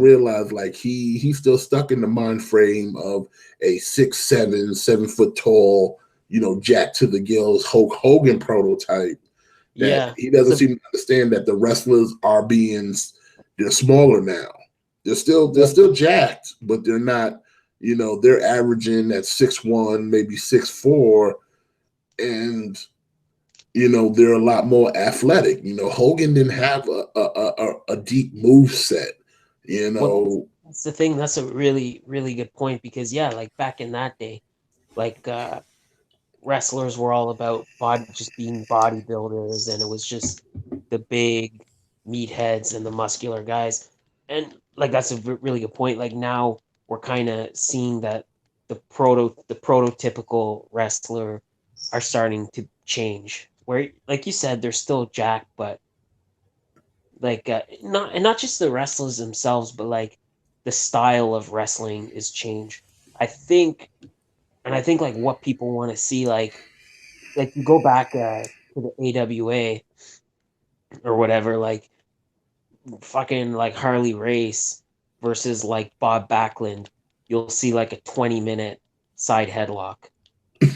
realize like he's still stuck in the mind frame of a 6'7", 7 foot tall, jack to the gills Hulk Hogan prototype. That Yeah, he doesn't seem to understand that the wrestlers they're smaller now. They're still jacked, but they're not. They're averaging at 6'1", maybe 6'4", and they're a lot more athletic. Hogan didn't have a deep move set. well, that's the thing. That's a really, really good point because yeah, like back in that day, like wrestlers were all about just being bodybuilders, and it was just the big meatheads and the muscular guys. And like that's a really good point. Like now we're kind of seeing that the prototypical wrestler are starting to change. Where, like you said, they're still jacked, but like not just the wrestlers themselves, but like the style of wrestling is changed. I think, and I think like what people want to see, like you go back to the AWA or whatever, like fucking like Harley Race versus like Bob Backlund, you'll see like a 20-minute side headlock.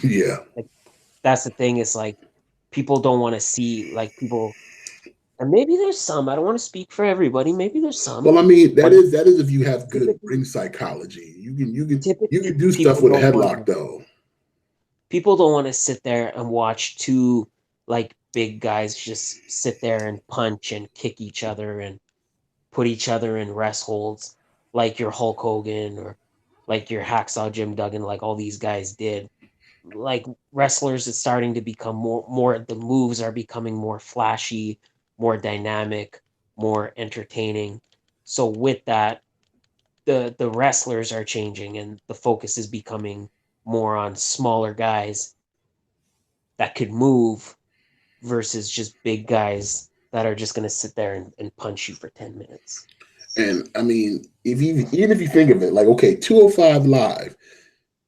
Yeah. Like that's the thing, is like people don't want to see like people, and maybe there's some, I don't want to speak for everybody, maybe there's some, Well, I mean, that but is if you have good typically ring psychology. You can typically do stuff with a headlock though. people don't want to sit there and watch two like big guys just sit there and punch and kick each other and put each other in rest holds like your Hulk Hogan or like your Hacksaw Jim Duggan, like all these guys did. Like wrestlers is starting to become more the moves are becoming more flashy, more dynamic, more entertaining. So with that, the wrestlers are changing and the focus is becoming more on smaller guys that could move versus just big guys that are just going to sit there and punch you for 10 minutes. And I mean, even if you think of it, like okay, 205 live.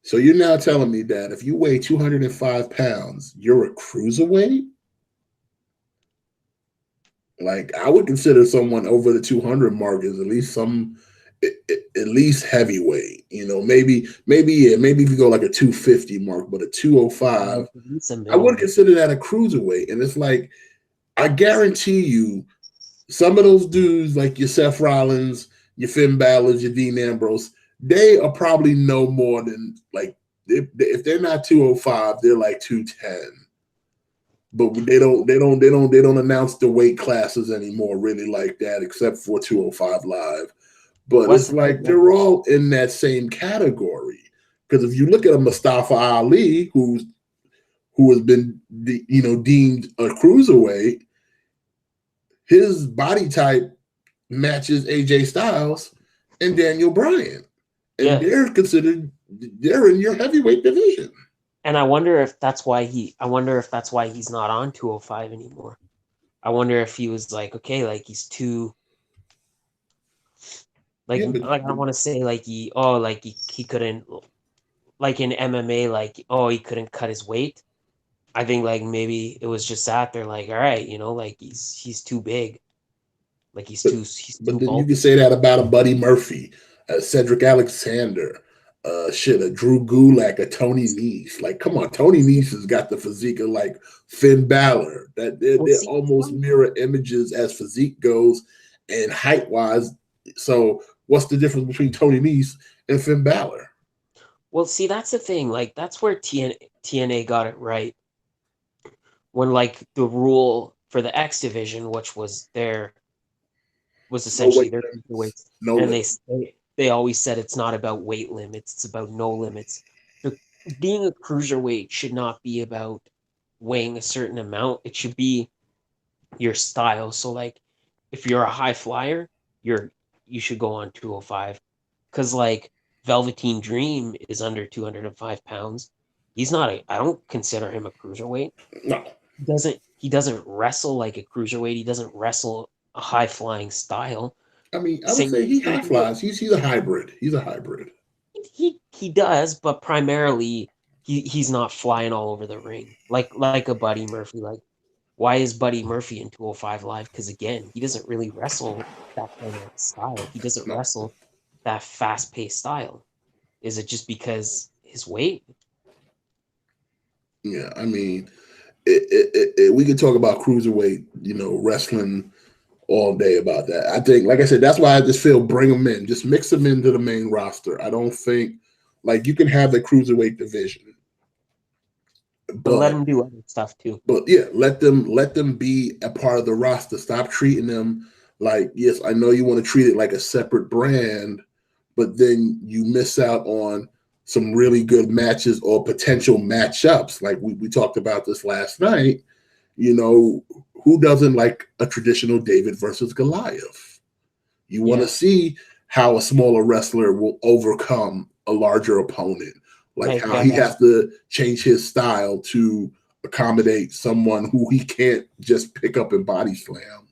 So you're now telling me that if you weigh 205 pounds, you're a cruiserweight? Like I would consider someone over the 200 mark is at least at least heavyweight. Maybe if you go like a 250 mark, but a 205, It's a I would middleweight. consider that a cruiserweight. And it's like I guarantee you, some of those dudes like your Seth Rollins, your Finn Balor's, your Dean Ambrose, they are probably no more than like if they're not 205, they're like 210. But they don't announce the weight classes anymore really like that, except for 205 live. But What's it's the thing? like Like, they're all in that same category. Because if you look at a Mustafa Ali, who has been deemed a cruiserweight, his body type matches AJ Styles and Daniel Bryan, and yeah, they're in your heavyweight division. and I wonder if that's why he's not on 205 anymore. I wonder if he was like, okay, like he's too Yeah, like I don't want to say like he couldn't, like in MMA, like he couldn't cut his weight. I think like maybe it was just that they're like, all right, like he's too big, like but he's but too then you can bulky. say that about a Buddy Murphy, a Cedric Alexander, a Drew Gulak, a Tony Nese. Like, come on, Tony Nese has got the physique of like Finn Balor. That Well, they're see, almost mirror images as physique goes and height wise. So what's the difference between Tony Nese and Finn Balor? that's the thing. Like that's where TNA got it right when like the rule for the X division, which was No essentially weight their limits. cruiserweights, No and limit. they always said it's not about weight limits; it's about no limits. The, being a cruiserweight should not be about weighing a certain amount. It should be your style. So like if you're a high flyer, you should go on 205. Cause like Velveteen Dream is under 205 pounds. He's not a I don't consider him a cruiserweight. No, He doesn't wrestle like a cruiserweight. He doesn't wrestle a high flying style. I mean, I would Same say he same high thing with flies. He's a hybrid. He's a hybrid. he does, but primarily he's not flying all over the ring like a Buddy Murphy. Like why is Buddy Murphy in 205 Live? Because again, he doesn't really wrestle that kind of style. He doesn't No, wrestle that fast paced style. Is it just because his weight? yeah. I mean, we can talk about cruiserweight, wrestling all day about that. I think, like I said, that's why I just feel bring them in, just mix them into the main roster. I don't think like you can have the cruiserweight division, But let but him do other stuff too. yeah, let them be a part of the roster. Stop treating them like, yes, I know you want to treat it like a separate brand, but then you miss out on some really good matches or potential matchups. Like we talked about this last night. Who doesn't like a traditional David versus Goliath? You want to Yeah, see how a smaller wrestler will overcome a larger opponent, like like how he has to change his style to accommodate someone who he can't just pick up and body slam.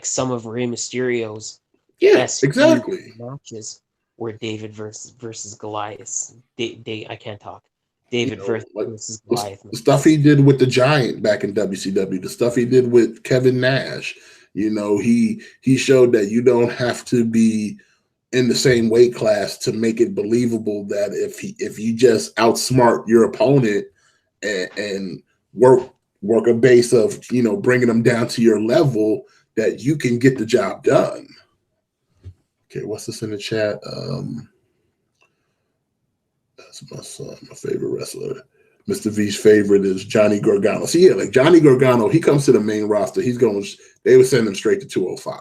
some of Rey Mysterio's Yeah, best feud exactly. matches were David versus Goliath. I can't talk. David Like versus the, Goliath the stuff matches. he did with the Giant back in WCW, the stuff he did with Kevin Nash. He showed that you don't have to be in the same weight class to make it believable that if you just outsmart your opponent and work a base of bringing them down to your level, that you can get the job done. Okay, what's this in the chat? That's my son, my favorite wrestler. Mr. V's favorite is Johnny Gargano. So yeah, like Johnny Gargano, he comes to the main roster. They would send him straight to 205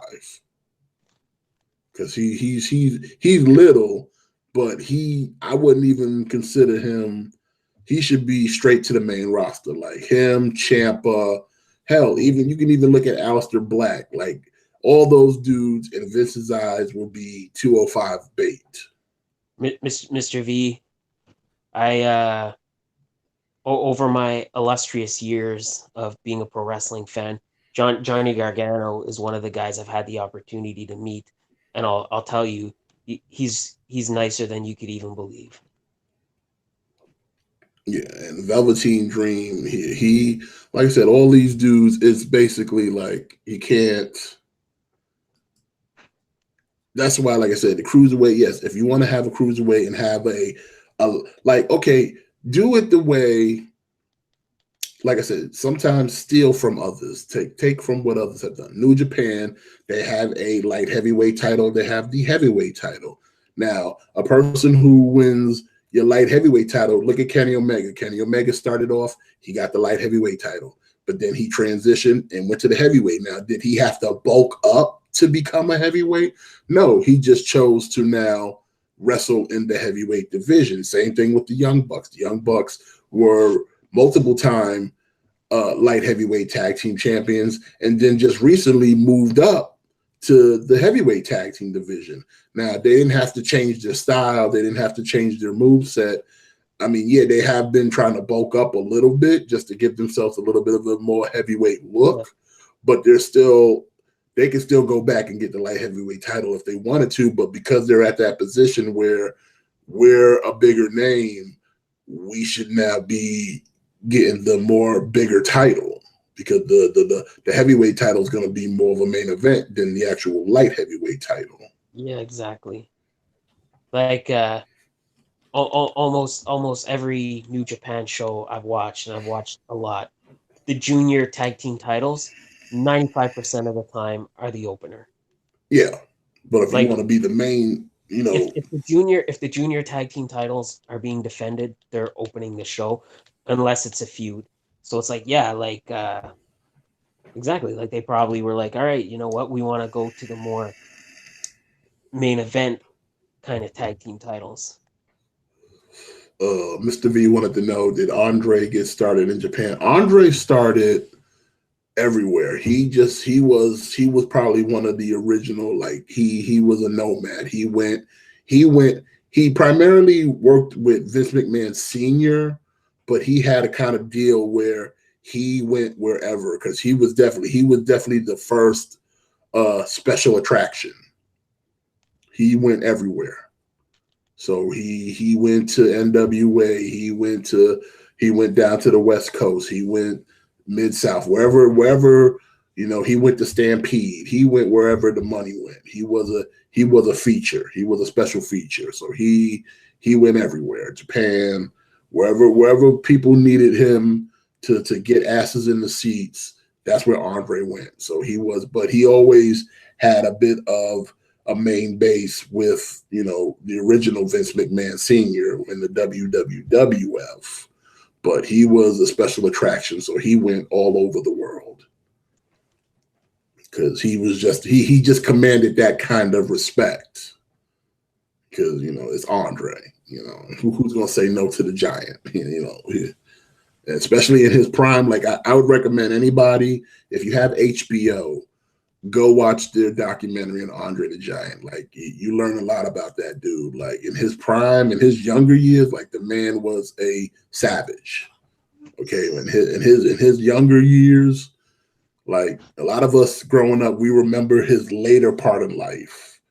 because he's little, but I wouldn't even consider him. He should be straight to the main roster, like him, Champa. Hell, Yeah. even you can even look at Aleister Black. Like all those dudes in Vince's eyes will be 205 bait. Mr. V, I over my illustrious years of being a pro wrestling fan, Johnny Gargano is one of the guys I've had the opportunity to meet, and I'll tell you, he's nicer than you could even believe. Yeah, and Velveteen Dream, he like I said, all these dudes, it's basically like he can't. That's why, like I said, the cruiserweight. Yes, if you want to have a cruiserweight and have a like, okay, do it the way. Like I said, sometimes steal from others. Take from what others have done. New Japan, they have a light heavyweight title. They have the heavyweight title. Now, a person who wins your light heavyweight title, look at Kenny Omega. Kenny Omega started off, he got the light heavyweight title, but then he transitioned and went to the heavyweight. Now, did he have to bulk up to become a heavyweight? No, he just chose to now wrestle in the heavyweight division. Same thing with the Young Bucks. The Young Bucks were multiple time light heavyweight tag team champions, and then just recently moved up to the heavyweight tag team division. Now they didn't have to change their style, they didn't have to change their move set. I mean, yeah, they have been trying to bulk up a little bit just to give themselves a little bit of a more heavyweight Yeah, look, but they can still go back and get the light heavyweight title if they wanted to. But because they're at that position where we're a bigger name, we should now be getting the more bigger title because the heavyweight title is going to be more of a main event than the actual light heavyweight title. yeah, exactly. Like almost every New Japan show I've watched, and I've watched a lot. The junior tag team titles, 95% of the time are the opener. Yeah, but if you Like want to be the main, if the junior tag team titles are being defended, they're opening the show unless it's a feud. So it's like, yeah, like exactly, like they probably were like, all right, you know what? We want to go to the more main event kind of tag team titles. Mr. V wanted to know, did Andre get started in Japan? Andre started everywhere. He was probably one of the original, like he was a nomad. He primarily worked with Vince McMahon Sr., but he had a kind of deal where he went wherever because he was definitely the first special attraction. He went everywhere. So he went to NWA. He went down to the West Coast. He went Mid South, wherever. He went to Stampede. He went wherever the money went. He was a feature. He was a special feature. So he went everywhere. Japan, wherever people needed him to get asses in the seats. That's where Andre went. So but he always had a bit of a main base with, the original Vince McMahon Sr. in the WWF, but he was a special attraction. So he went all over the world because he just commanded that kind of respect because, it's Andre, who's going to say no to the giant, especially in his prime. Like I would recommend anybody, if you have HBO, go watch their documentary on Andre the Giant. Like you learn a lot about that dude. Like in his prime, in his younger years, like the man was a savage. Okay, in his younger years, like a lot of us growing up, we remember his later part of life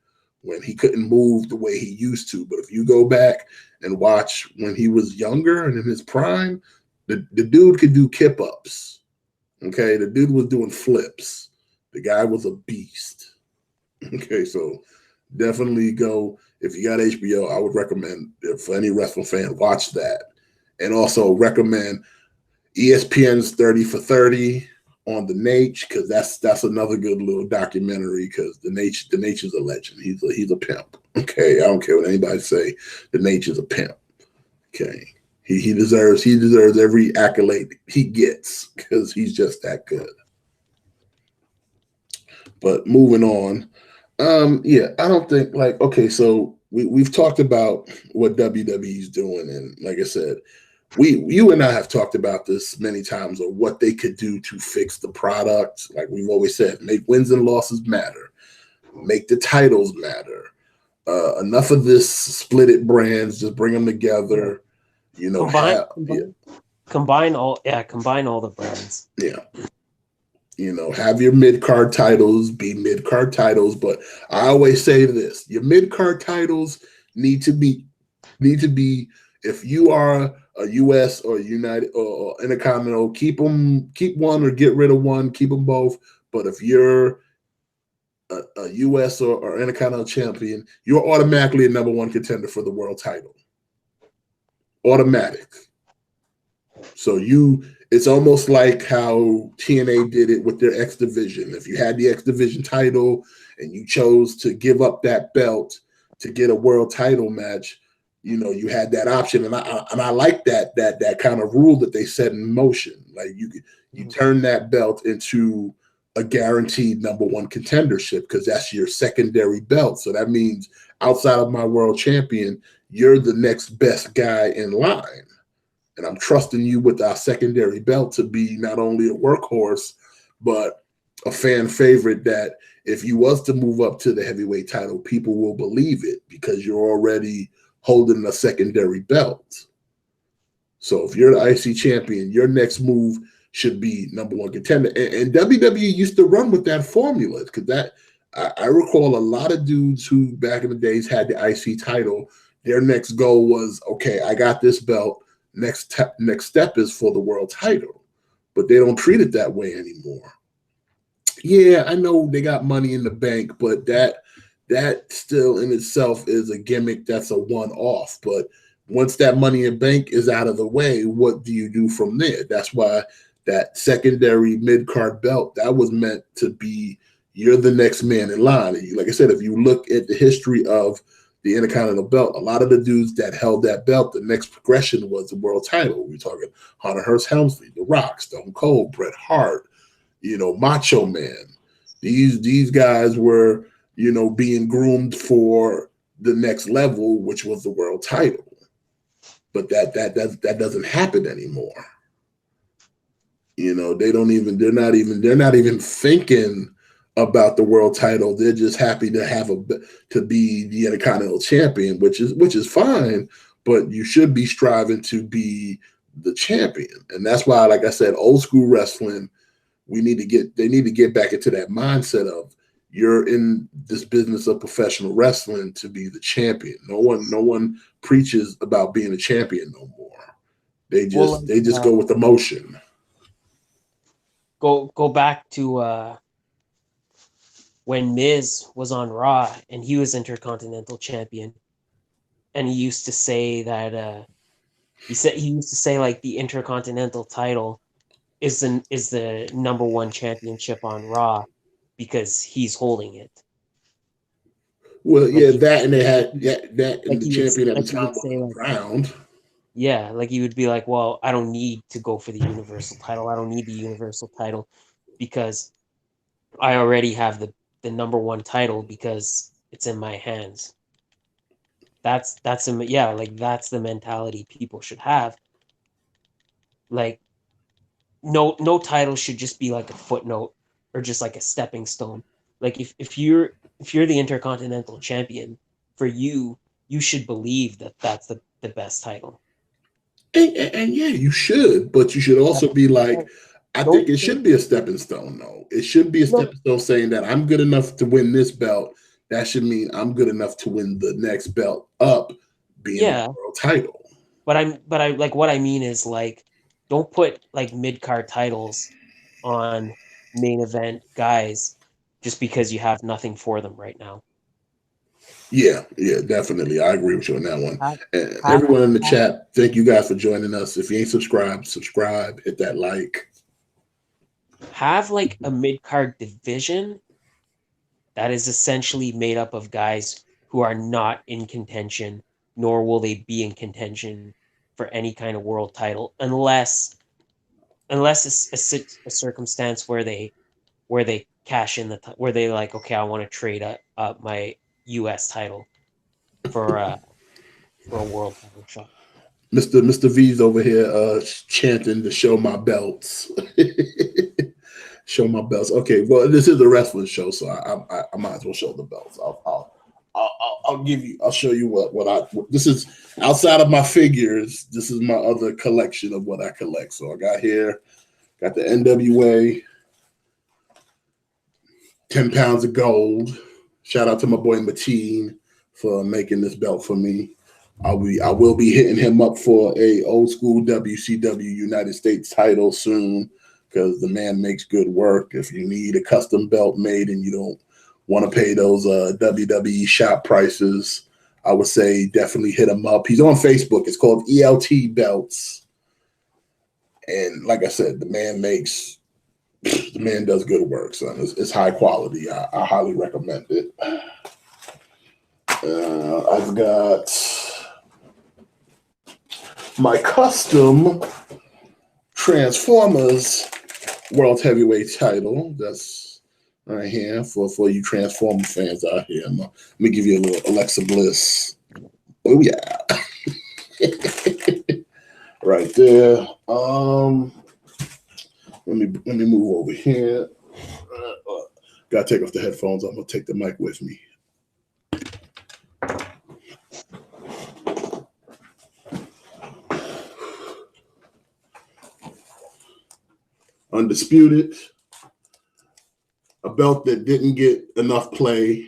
when he couldn't move the way he used to. But if you go back and watch when he was younger and in his prime, the dude could do kip ups. Okay, the dude was doing flips. The guy was a beast. Okay, so definitely go. If you got HBO, I would recommend, for any wrestling fan, watch that. And also recommend ESPN's 30 for 30 on the Nate, because that's another good little documentary, because the Nature's a legend. He's a pimp. Okay, I don't care what anybody say. The Nature's a pimp. Okay. He deserves every accolade he gets because he's just that good. But moving on, I don't think, like, okay, so we've talked about what WWE's doing, and like I said, you and I have talked about this many times, of what they could do to fix the product. Like we've always said, make wins and losses matter, make the titles matter. Enough of this split it brands, just bring them together. Combine all the brands. Yeah. Have your mid-card titles be mid-card titles, but I always say this: your mid-card titles need to be, if you are a US or United or Intercontinental, keep one or get rid of one, keep them both. But if you're a US or Intercontinental champion, you're automatically a number one contender for the world title. Automatic. So it's almost like how TNA did it with their X Division. If you had the X Division title and you chose to give up that belt to get a world title match, you had that option. And I like that kind of rule that they set in motion. Like you turn that belt into a guaranteed number one contendership, because that's your secondary belt. So that means outside of my world champion, you're the next best guy in line. And I'm trusting you with our secondary belt to be not only a workhorse, but a fan favorite, that if you was to move up to the heavyweight title, people will believe it because you're already holding a secondary belt. So if you're the IC champion, your next move should be number one contender. And WWE used to run with that formula, because I recall a lot of dudes who back in the days had the IC title. Their next goal was, okay, I got this belt. Next step is for the world title, but they don't treat it that way anymore. Yeah, I know they got money in the bank, but that still in itself is a gimmick. That's a one-off. But once that money in bank is out of the way, what do you do from there? That's why that secondary mid-card belt, that was meant to be, you're the next man in line. Like I said, if you look at the history of the Intercontinental belt, a lot of the dudes that held that belt, the next progression was the world title. We're talking Hunter Hearst Helmsley, The Rock, Stone Cold, Bret Hart, Macho Man. These guys were, being groomed for the next level, which was the world title. but that doesn't happen anymore. You know, they're not even thinking about the world title. They're just happy to to be the Intercontinental Champion, which is fine, but you should be striving to be the champion. And that's why, like I said, old school wrestling, they need to get back into that mindset of, you're in this business of professional wrestling to be the champion. No one preaches about being a champion no more. They just go with the motion. Go back to when Miz was on Raw and he was Intercontinental Champion, and he used to say that he used to say like the Intercontinental title is the number one championship on Raw because he's holding it. Well, Like yeah, that and they had that and like the he would champion at the like he time would say wasn't like around. yeah, like he would be like, well, I don't need to go for the Universal title. I don't need the Universal title because I already have the number one title because it's in my hands. That's yeah, like that's the mentality people should have. Like no title should just be like a footnote or just like a stepping stone. Like if you're the Intercontinental Champion, for you should believe that that's the best title. And yeah, you should, but you should also be like, I think it Don't should be a stepping stone, though. It should be a no stepping stone saying that I'm good enough to win this belt. That should mean I'm good enough to win the next belt up, being the yeah, world title. but I like what I mean is like don't put like mid card titles on main event guys just because you have nothing for them right now. Yeah, yeah, definitely. I agree with you on that one. Have, And have, everyone in the have, chat, thank you guys for joining us. If you ain't subscribed, subscribe, hit that like. have like a mid card division that is essentially made up of guys who are not in contention, nor will they be in contention for any kind of world title unless it's a circumstance where they cash in where they like, okay, I want to trade up my U.S. title for a world title shot. Mr. V's over here chanting to show my belts. Show my belts. Okay, well, this is a wrestling show, so I might as well show the belts. I'll give you. I'll show you what this is outside of my figures. This is my other collection of what I collect. So I got the NWA 10 pounds of gold. Shout out to my boy Mateen for making this belt for me. I will be hitting him up for a old school WCW United States title soon, because the man makes good work. If you need a custom belt made and you don't want to pay those WWE shop prices, I would say definitely hit him up. He's on Facebook. It's called ELT Belts. And like I said, the man does good work, son. It's high quality. I highly recommend it. I've got my custom Transformers World Heavyweight title. That's right here for you Transformer fans out here. Let me give you a little Alexa Bliss. Oh yeah. Right there. Let me move over here. Gotta take off the headphones. I'm gonna take the mic with me. Undisputed, a belt that didn't get enough play,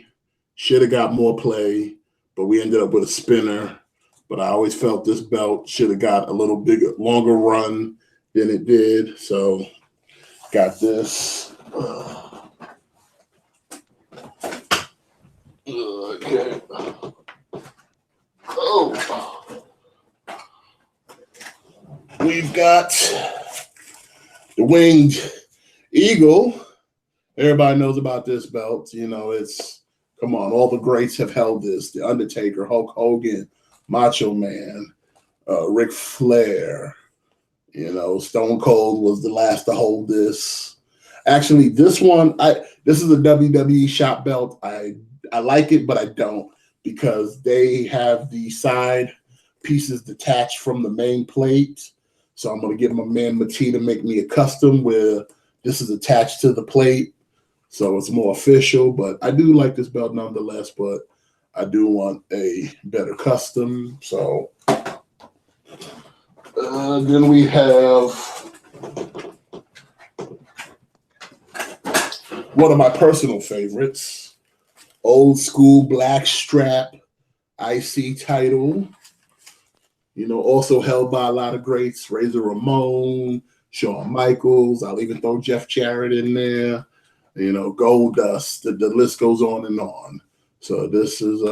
should have got more play, but we ended up with a spinner. But I always felt this belt should have got a little bigger, longer run than it did. So got this. Okay. Oh. We've got the Winged Eagle. Everybody knows about this belt. You know, come on, all the greats have held this. The Undertaker, Hulk Hogan, Macho Man, Ric Flair. You know, Stone Cold was the last to hold this. Actually, this is a WWE shop belt. I like it, but I don't, because they have the side pieces detached from the main plate. So I'm going to get my man Mati to make me a custom where this is attached to the plate. So it's more official, but I do like this belt nonetheless, but I do want a better custom. So then we have one of my personal favorites, old school black strap IC title. You know, also held by a lot of greats, Razor Ramon, Shawn Michaels. I'll even throw Jeff Jarrett in there. You know, Gold Dust. The list goes on and on. So this is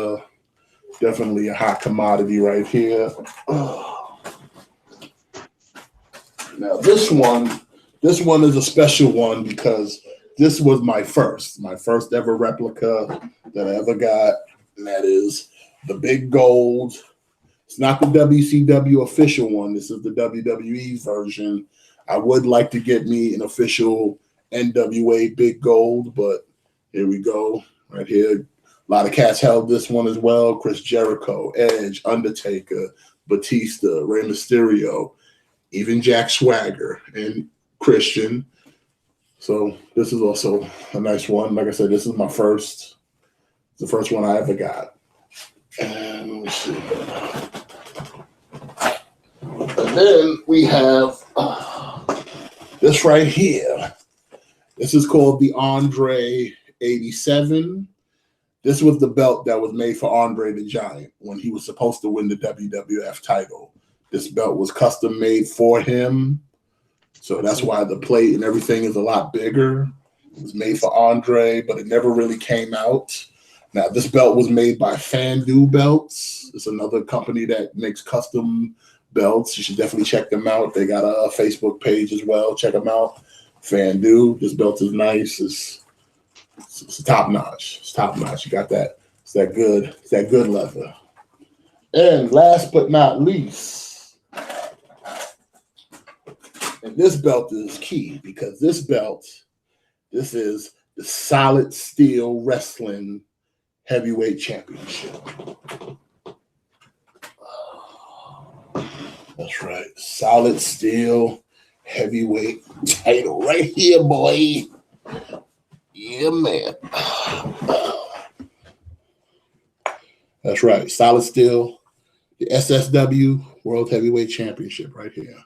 definitely a hot commodity right here. Now this one is a special one because this was my first ever replica that I ever got, and that is the big gold. It's not the WCW official one. This is the WWE version. I would like to get me an official NWA big gold, but here we go. Right here. A lot of cats held this one as well. Chris Jericho, Edge, Undertaker, Batista, Rey Mysterio, even Jack Swagger and Christian. So this is also a nice one. Like I said, this is my first. It's the first one I ever got. And let's see. And then we have this right here. This is called the Andre 87. This was the belt that was made for Andre the Giant when he was supposed to win the WWF title. This belt was custom made for him. So that's why the plate and everything is a lot bigger. It was made for Andre, but it never really came out. Now, this belt was made by Fandu Belts. It's another company that makes custom belts. You should definitely check them out. They got a Facebook page as well. Check them out. Fandu. This belt is nice. It's top notch. It's top notch. You got that. It's that good leather. And last but not least, and this belt is key because this is the Solid Steel Wrestling Heavyweight Championship. That's right. Solid Steel Heavyweight title right here, boy. Yeah, man. That's right. Solid Steel, the SSW World Heavyweight Championship right here.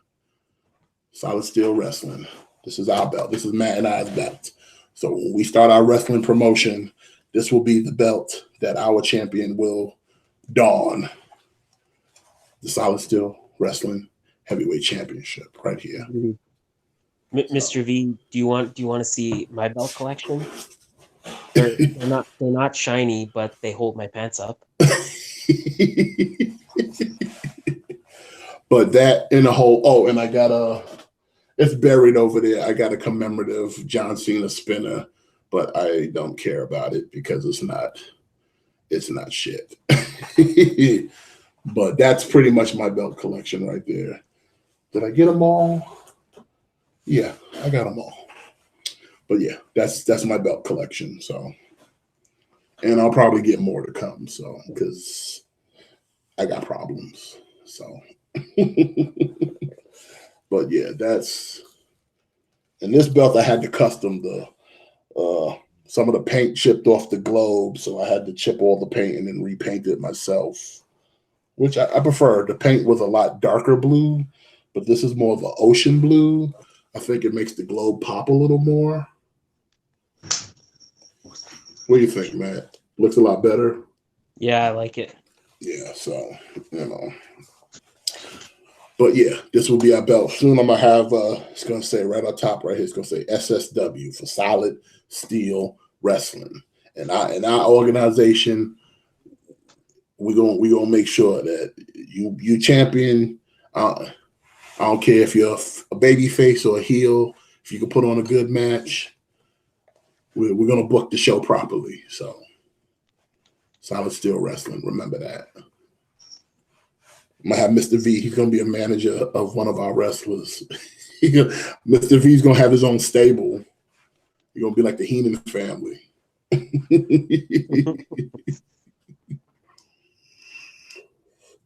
Solid Steel Wrestling. This is our belt. This is Matt and I's belt. So when we start our wrestling promotion, this will be the belt that our champion will don. The Solid Steel Wrestling Heavyweight Championship right here. Mr. V, do you want to see my belt collection? They're not shiny, but they hold my pants up. But that in a whole, oh, and I got it's buried over there. I got a commemorative John Cena spinner, but I don't care about it because it's not shit. But that's pretty much my belt collection right there. Did I get them all? Yeah, I got them all. But yeah, that's my belt collection. So, and I'll probably get more to come. So, because I got problems. So, but yeah, and this belt I had to custom some of the paint chipped off the globe, so I had to chip all the paint and then repaint it myself, which I prefer. The paint was a lot darker blue, but this is more of an ocean blue. I think it makes the globe pop a little more. What do you think, Matt? Looks a lot better. Yeah, I like it. Yeah, so but yeah, this will be our belt. Soon I'm gonna have it's gonna say right on top right here, it's gonna say SSW for Solid Steel Wrestling. And our organization, we gonna make sure that you champion. I don't care if you're a baby face or a heel. If you can put on a good match, we're gonna book the show properly. So Solid Steel Wrestling, remember that. I'm gonna have Mr. V. He's gonna be a manager of one of our wrestlers. Mr. V's gonna have his own stable. You're gonna be like the Heenan family.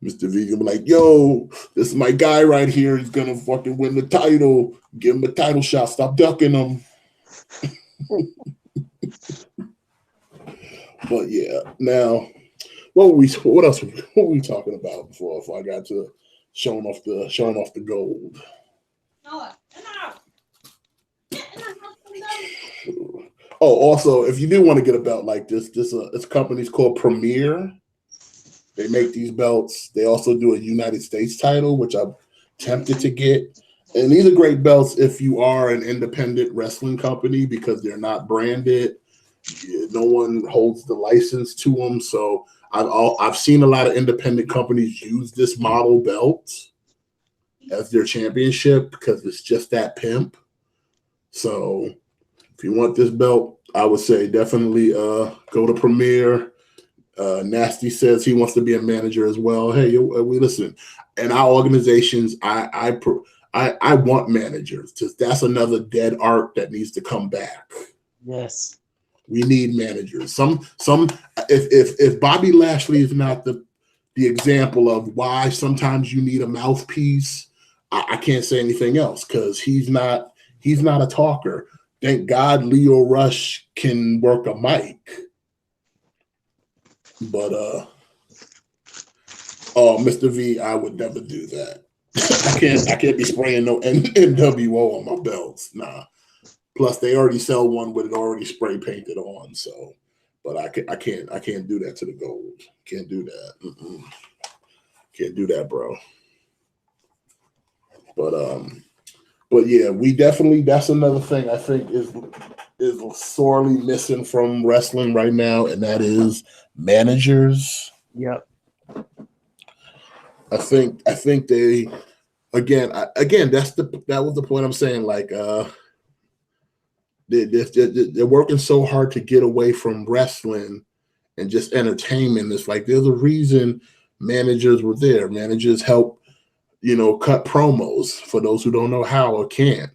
Mr. V gonna be like, yo, this is my guy right here. He's gonna fucking win the title. Give him a title shot. Stop ducking him. But yeah, now what else what were we talking about before I got to showing off the gold? Oh, also, if you do want to get a belt like this company's called Premier. They make these belts. They also do a United States title, which I'm tempted to get. And these are great belts if you are an independent wrestling company because they're not branded. No one holds the license to them. So I've seen a lot of independent companies use this model belt as their championship because it's just that pimp. So if you want this belt, I would say definitely go to Premier. Nasty says he wants to be a manager as well. Hey, we listen. In our organizations, I want managers because that's another dead art that needs to come back. Yes, we need managers. If Bobby Lashley is not the example of why sometimes you need a mouthpiece, I can't say anything else because he's not a talker. Thank God Leo Rush can work a mic. But oh, Mr. V, I would never do that. I can't be spraying no NWO on my belts. Nah. Plus, they already sell one with it already spray painted on. So, but I can't do that to the gold. Can't do that. Can't do that, bro. But yeah, we definitely. That's another thing I think is sorely missing from wrestling right now, and that is managers. Yep. I think they again that was the point I'm saying. Like they're working so hard to get away from wrestling and just entertainment. It's like there's a reason managers were there. Managers help, cut promos for those who don't know how or can't.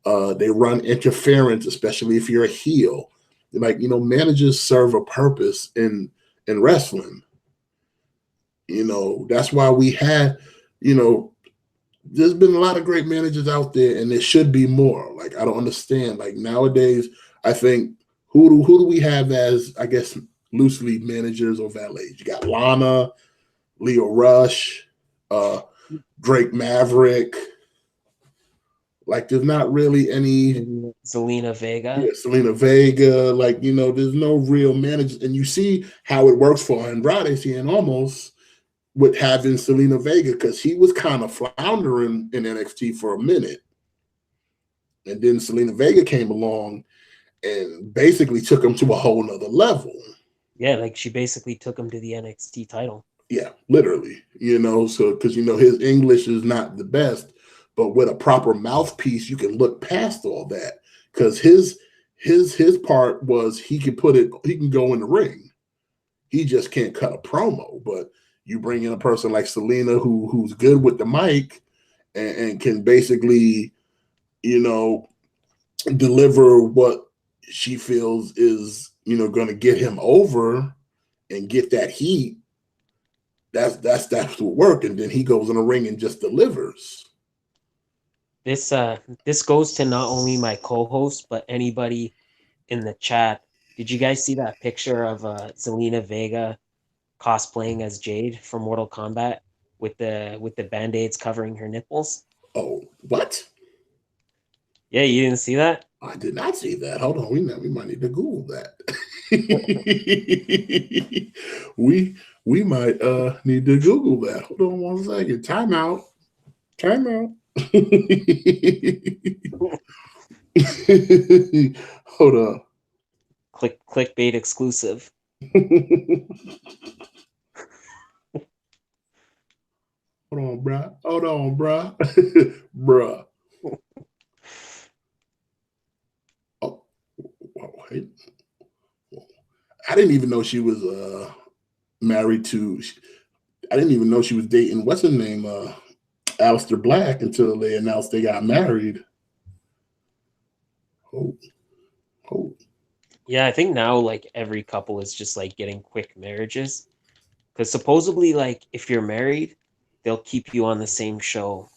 They run interference, especially if you're a heel. Like, managers serve a purpose in wrestling. That's why we had, there's been a lot of great managers out there, and there should be more. Like, I don't understand. Like nowadays, I think who do we have as, I guess, loosely managers or valets? You got Lana, Leo Rush, Drake Maverick. Like, there's not really any. Zelina Vega. Yeah, Selena Vega. Like, there's no real managers, and you see how it works for Andrade seeing almost with having Selena Vega because he was kind of floundering in NXT for a minute. And then Selena Vega came along and basically took him to a whole nother level. Yeah, like she basically took him to the NXT title. Yeah, literally, so because, his English is not the best, but with a proper mouthpiece, you can look past all that because his part was he can go in the ring. He just can't cut a promo, but you bring in a person like Selena who's good with the mic and can basically, deliver what she feels is, going to get him over and get that heat. That's what work. And then he goes in the ring and just delivers. This goes to not only my co-host but anybody in the chat. Did you guys see that picture of Zelina Vega cosplaying as Jade from Mortal Kombat with the band-aids covering her nipples? Oh, what? Yeah, you didn't see that? I did not see that. Hold on, we might need to Google that. we might need to Google that. Hold on one second. Time out. Hold on. Clickbait exclusive. Hold on, bruh. Bruh. Oh, wait. I didn't even know she was married to. I didn't even know she was dating what's her name, Aleister Black, until they announced they got married. Oh. Yeah, I think now like every couple is just like getting quick marriages Because supposedly, like, if you're married, they'll keep you on the same show.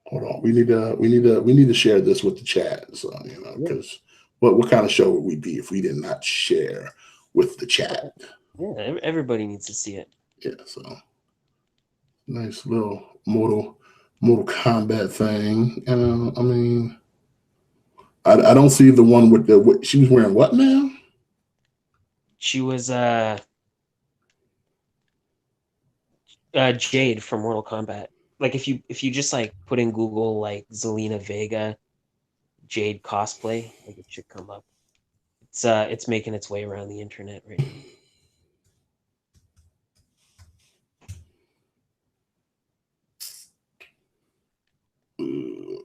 Hold on, we need to share this with the chat. So Yeah, because what kind of show would we be if we did not share with the chat? yeah. Everybody needs to see it. Yeah, so nice little Mortal Kombat thing. I mean, I don't see the one with the she was wearing what now? She was Jade from Mortal Kombat. Like if you just like put in Google like Zelina Vega Jade cosplay, like it should come up. It's making its way around the internet right now.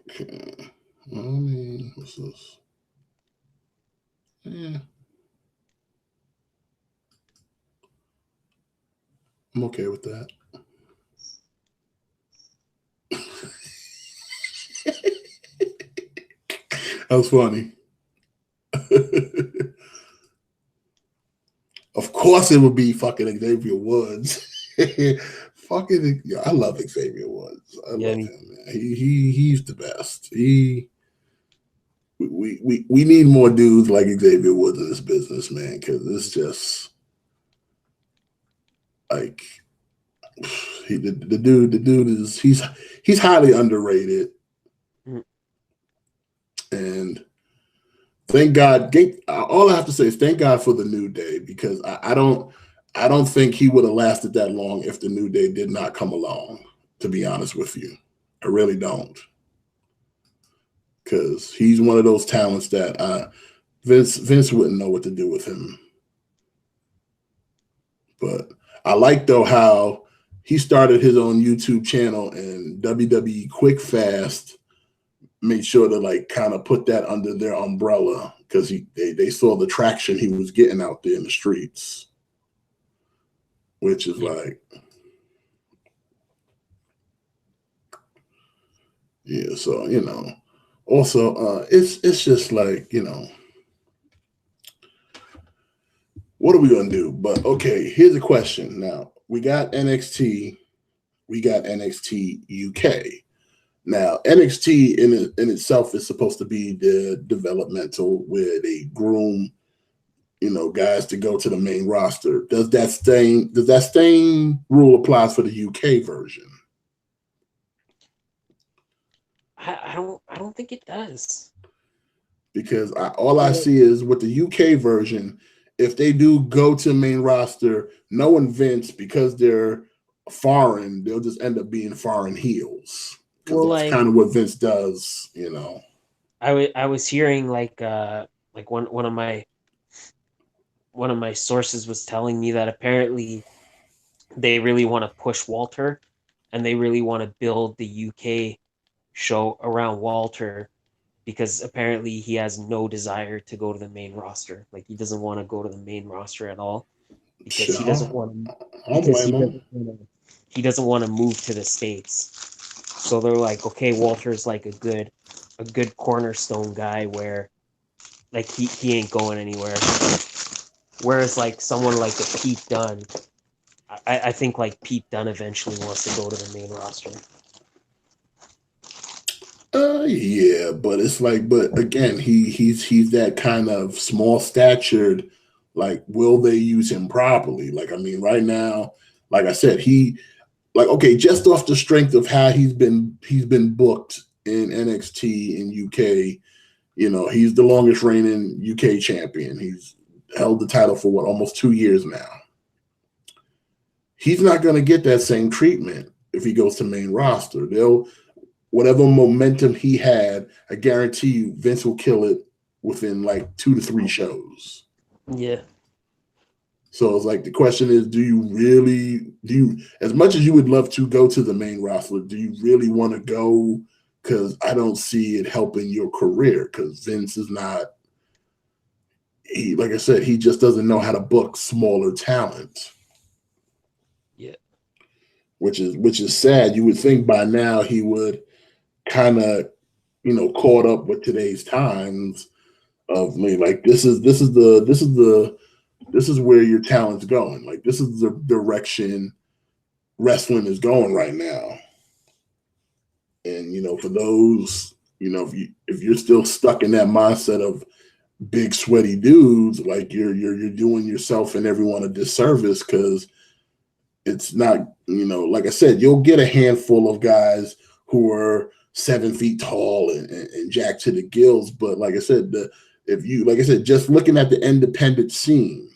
Okay. I mean, what's this? Yeah, I'm okay with that. That was funny. Of course, it would be fucking Xavier Woods. Fucking, yeah, I love Xavier Woods. I Yeah, I love mean, him, man. He's the best. We need more dudes like Xavier Woods in this business, man, because it's just like the dude is he's highly underrated, mm, and thank God. All I have to say is thank God for the New Day because I don't think he would have lasted that long if the New Day did not come along. To be honest with you, I really don't, because he's one of those talents that Vince wouldn't know what to do with him. But I like though how he started his own YouTube channel and WWE Quick Fast made sure to like kind of put that under their umbrella because they saw the traction he was getting out there in the streets, which is yeah. like, yeah. So also it's just like what are we gonna do? But okay, here's a question. Now we got NXT, we got NXT UK. Now, NXT in itself is supposed to be the developmental where they groom, guys to go to the main roster. Does that same rule applies for the UK version? I don't think it does. Because all I see is with the UK version, if they do go to main roster, knowing Vince because they're foreign, they'll just end up being foreign heels because Well, that's like kind of what Vince does. I was hearing like one of my sources was telling me that apparently they really want to push Walter and they really want to build the UK show around Walter because apparently he has no desire to go to the main roster. Like he doesn't want to go to the main roster at all because he doesn't Sure, want to I don't because blame him. he doesn't want to move to the States. So they're like, okay, Walter's like a good cornerstone guy where like he ain't going anywhere. Whereas like someone like a Pete Dunne, I think like Pete Dunne eventually wants to go to the main roster. Yeah, but it's like, but again, he's that kind of small statured. Like, will they use him properly? Like, I mean, right now, like I said, okay, just off the strength of how he's been booked in NXT in UK. He's the longest reigning UK champion. He's held the title for what, almost 2 years now. He's not going to get that same treatment if he goes to main roster. They'll Whatever momentum he had, I guarantee you Vince will kill it within like 2 to 3 shows. Yeah, So it's like the question is, as much as you would love to go to the main roster, do you really want to go? Because I don't see it helping your career. Because Vince is not, like I said, he just doesn't know how to book smaller talent, yeah, which is sad. You would think by now he would kind of caught up with today's times of me. Like this is the this is where your talent's going. Like this is the direction wrestling is going right now. And for those, if you're still stuck in that mindset of big sweaty dudes, like you're doing yourself and everyone a disservice, because it's not, like I said, you'll get a handful of guys who are 7 feet tall and jacked to the gills. But like I said, just looking at the independent scene,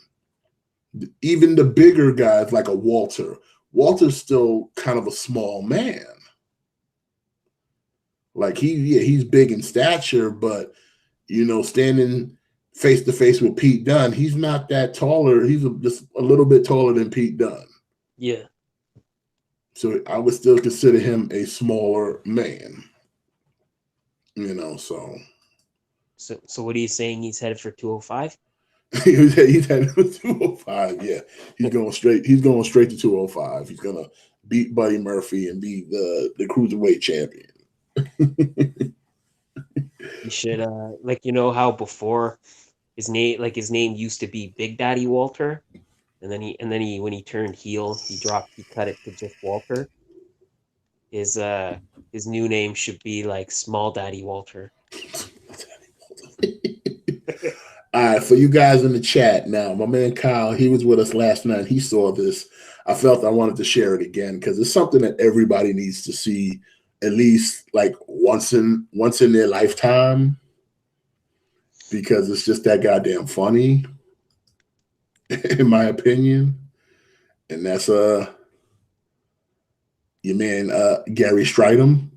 even the bigger guys like a Walter's still kind of a small man. Like he's big in stature, but standing face to face with Pete Dunne, he's not that taller. He's just a little bit taller than Pete Dunne. Yeah. So I would still consider him a smaller man. So what are you saying? He's headed for 205? He's headed for 205. Yeah, he's going straight. He's going straight to 205. He's gonna beat Buddy Murphy and be the cruiserweight champion. He should how before his name used to be Big Daddy Walter, and then he when he turned heel, he cut it to just Walter. His new name should be like Small Daddy Walter. All right, for you guys in the chat now, my man Kyle, he was with us last night. He saw this. I felt I wanted to share it again because it's something that everybody needs to see at least like once in their lifetime, because it's just that goddamn funny, in my opinion. And that's your man Gary Stridham.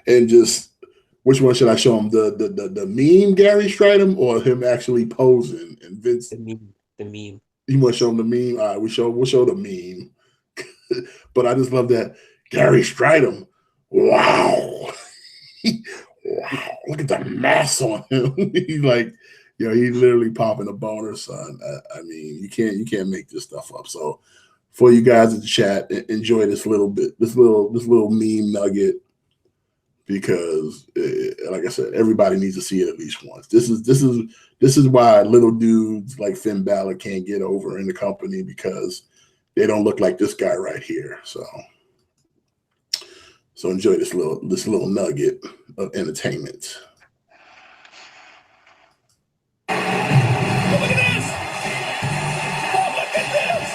And just, which one should I show him? The meme Gary Stridham or him actually posing? And Vince, the meme. You want to show him the meme? All right, we'll show the meme. But I just love that Gary Stridham. Wow. Wow. Look at the mass on him. He's like, he's literally popping a boner, son. I mean, you can't make this stuff up. So for you guys in the chat, enjoy this little meme nugget, because like I said, everybody needs to see it at least once. This is why little dudes like Finn Balor can't get over in the company, because they don't look like this guy right here. So enjoy this little nugget of entertainment. Oh, look at this! Oh, look at this!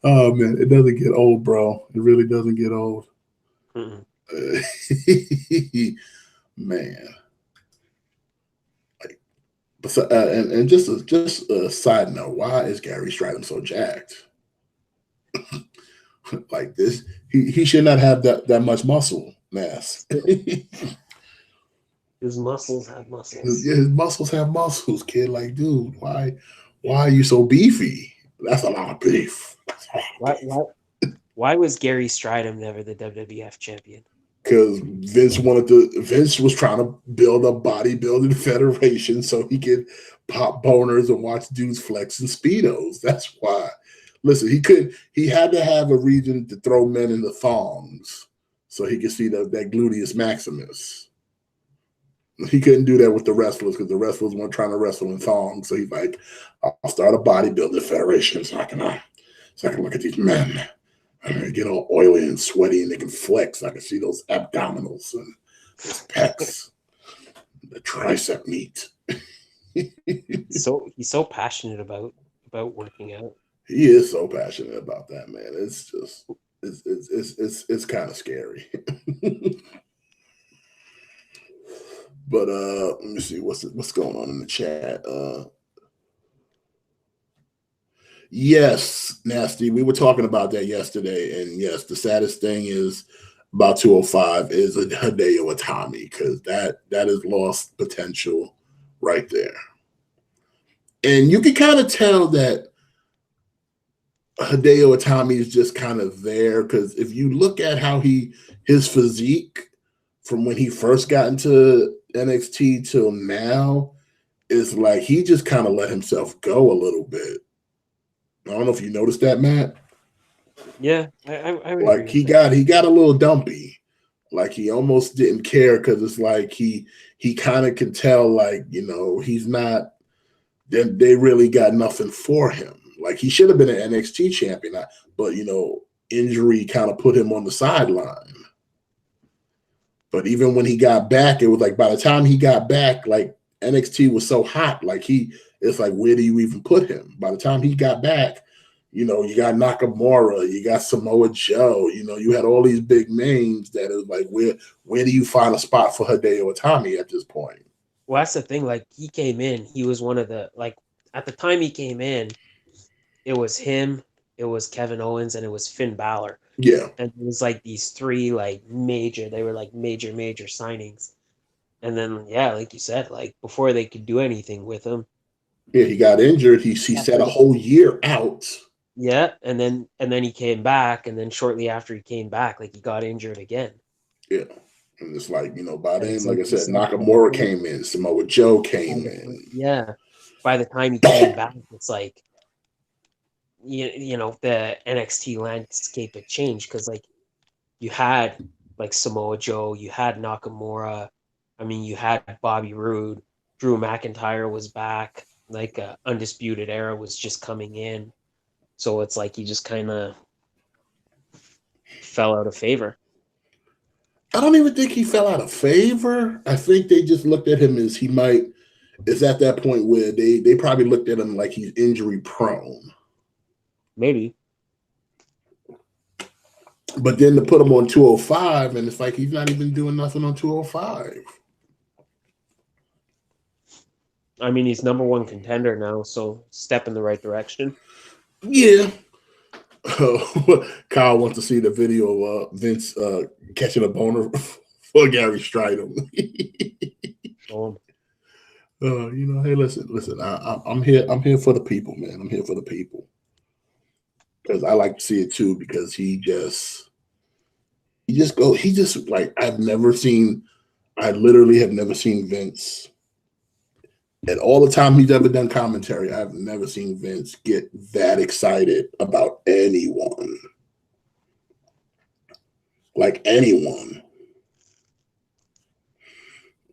Oh man, it doesn't get old, bro. It really doesn't get old. Man, like, and just a side note, why is Gary Stridham so jacked? Like this, he should not have that much muscle mass. His muscles have muscles. His muscles have muscles, kid. Like, dude, why are you so beefy? That's a lot of beef. Why was Gary Stridham never the WWF champion? Because Vince was trying to build a bodybuilding federation so he could pop boners and watch dudes flex in Speedos. That's why. Listen, he had to have a reason to throw men in the thongs so he could see that gluteus maximus. He couldn't do that with the wrestlers, because the wrestlers weren't trying to wrestle in thongs. So he's like, I'll start a bodybuilding federation so I can look at these men and get all oily and sweaty, and they can flex. I can see those abdominals and those pecs, the tricep meat. So he's so passionate about working out. He is so passionate about that, man. It's just it's kind of scary. But let me see what's going on in the chat. Yes, Nasty. We were talking about that yesterday, and yes, the saddest thing is about 205 is a Hideo Itami, because that is lost potential right there. And you can kind of tell that Hideo Itami is just kind of there, because if you look at how his physique from when he first got into NXT till now, it's like he just kind of let himself go a little bit. I don't know if you noticed that, Matt. Yeah, I would agree Like with that. he got a little dumpy. Like he almost didn't care because it's like he kind of can tell, like, you know, he's not. They really got nothing for him. Like he should have been an NXT champion, but you know, injury kind of put him on the sideline. But even when he got back, it was like by the time he got back, like NXT was so hot. Like it's like, where do you even put him? By the time he got back, you know, you got Nakamura, you got Samoa Joe, you know, you had all these big names that is like, where do you find a spot for Hideo Itami at this point? Well, that's the thing. Like he came in, he was one of the like at the time he came in, it was him, it was Kevin Owens, and it was Finn Balor. Yeah. And it was like these three like major, they were like major signings. And then yeah, like you said, like before they could do anything with him. Yeah, he got injured. He sat a whole year out. Yeah, and then he came back, and then shortly after he came back, like he got injured again. Yeah. And it's like, you know, by And then, it's like like I you said, said, Nakamura came in, Samoa Joe came in. yeah. By the time he came back, it's like you know the NXT landscape had changed because like you had like Samoa Joe, you had Nakamura, I mean you had Bobby Roode, Drew McIntyre was back, like Undisputed Era was just coming in, so it's like he just kind of fell out of favor. I don't even think he fell out of favor. I think they just looked at him as it's at that point where they probably looked at him like he's injury prone. Maybe. But then to put him on 205, and it's like he's not even doing nothing on 205. I mean, he's number one contender now, so step in the right direction. Yeah. Kyle wants to see the video of Vince catching a boner for Gary Stridham. You know, hey, listen. I'm here. I'm here for the people, man. I'm here for the people because I like to see it too. Because he just like I literally have never seen Vince. And all the time he's ever done commentary, I've never seen Vince get that excited about anyone. Like anyone.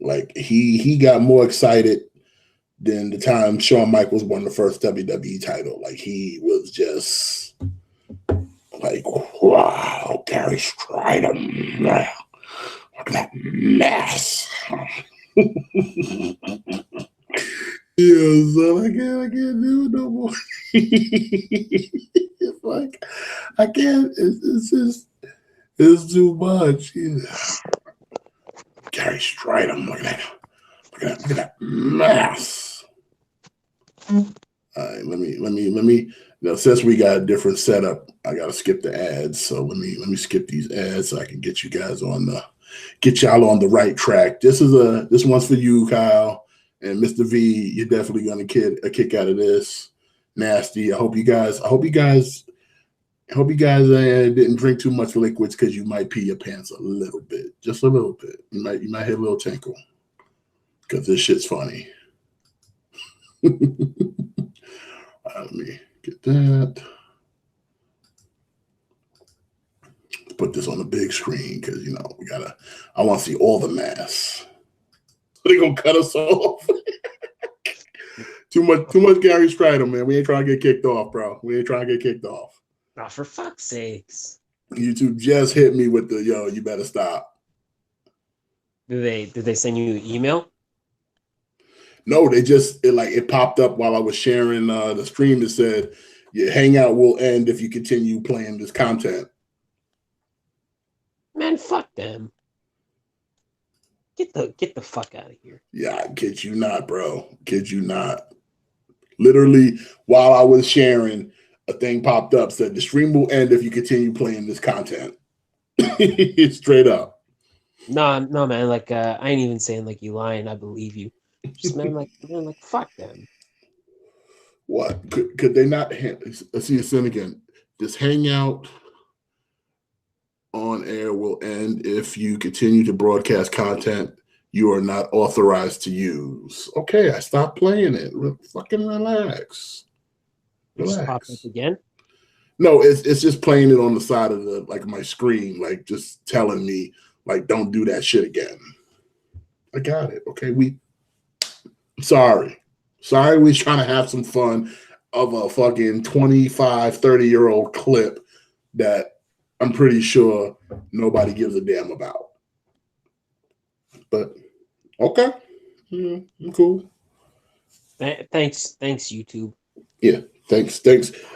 Like he got more excited than the time Shawn Michaels won the first WWE title. Like he was just like, wow, Gary Stridham. Look at that mess. Yeah, son, I can't do it no more. It's like I can't. It's too much. Gary Stridham, look at that mess. All right, let me. Now, since we got a different setup, I gotta skip the ads. So let me skip these ads so I can get y'all on the right track. This one's for you, Kyle. And Mr. V, you're definitely gonna get a kick out of this. Nasty. I hope you guys didn't drink too much liquids because you might pee your pants a little bit, just a little bit. You might hit a little tinkle because this shit's funny. Let me get that. Let's put this on the big screen because you know I want to see all the mass. They're gonna cut us off. Too much Gary Stridham, man. We ain't trying to get kicked off, bro. We ain't trying to get kicked off. Oh, for fuck's sakes. YouTube just hit me with the yo, you better stop. Did they send you an email? No, it popped up while I was sharing the stream. It said your hangout will end if you continue playing this content. Man, fuck them. Get the fuck out of here. Yeah, I kid you not, bro. Kid you not. Literally, while I was sharing, a thing popped up said the stream will end if you continue playing this content. Straight up. No, man. Like I ain't even saying like you lying. I believe you. Just man, fuck them. What could they not? Let's see a sin again. This hangout on air will end if you continue to broadcast content you are not authorized to use. Okay, I stopped playing it. Fucking relax. It just popped up again. No, it's just playing it on the side of the like my screen, like just telling me like don't do that shit again. I got it. Okay, sorry, we're trying to have some fun of a fucking 25, 30-year-old clip that I'm pretty sure nobody gives a damn about. But okay, I'm cool. Thanks, YouTube. Yeah, thanks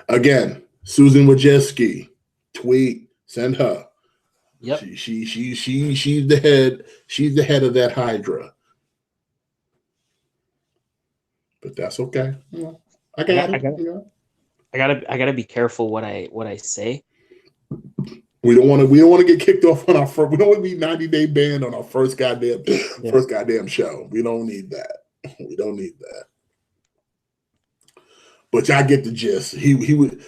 again. Susan Wojcicki, tweet, send her. Yep. She's the head. She's the head of that Hydra. But that's okay. Yeah, I gotta be careful what I say. We don't want to get kicked off on our first. We don't want to be 90-day banned on our first goddamn show. We don't need that. We don't need that. But y'all get the gist. He would.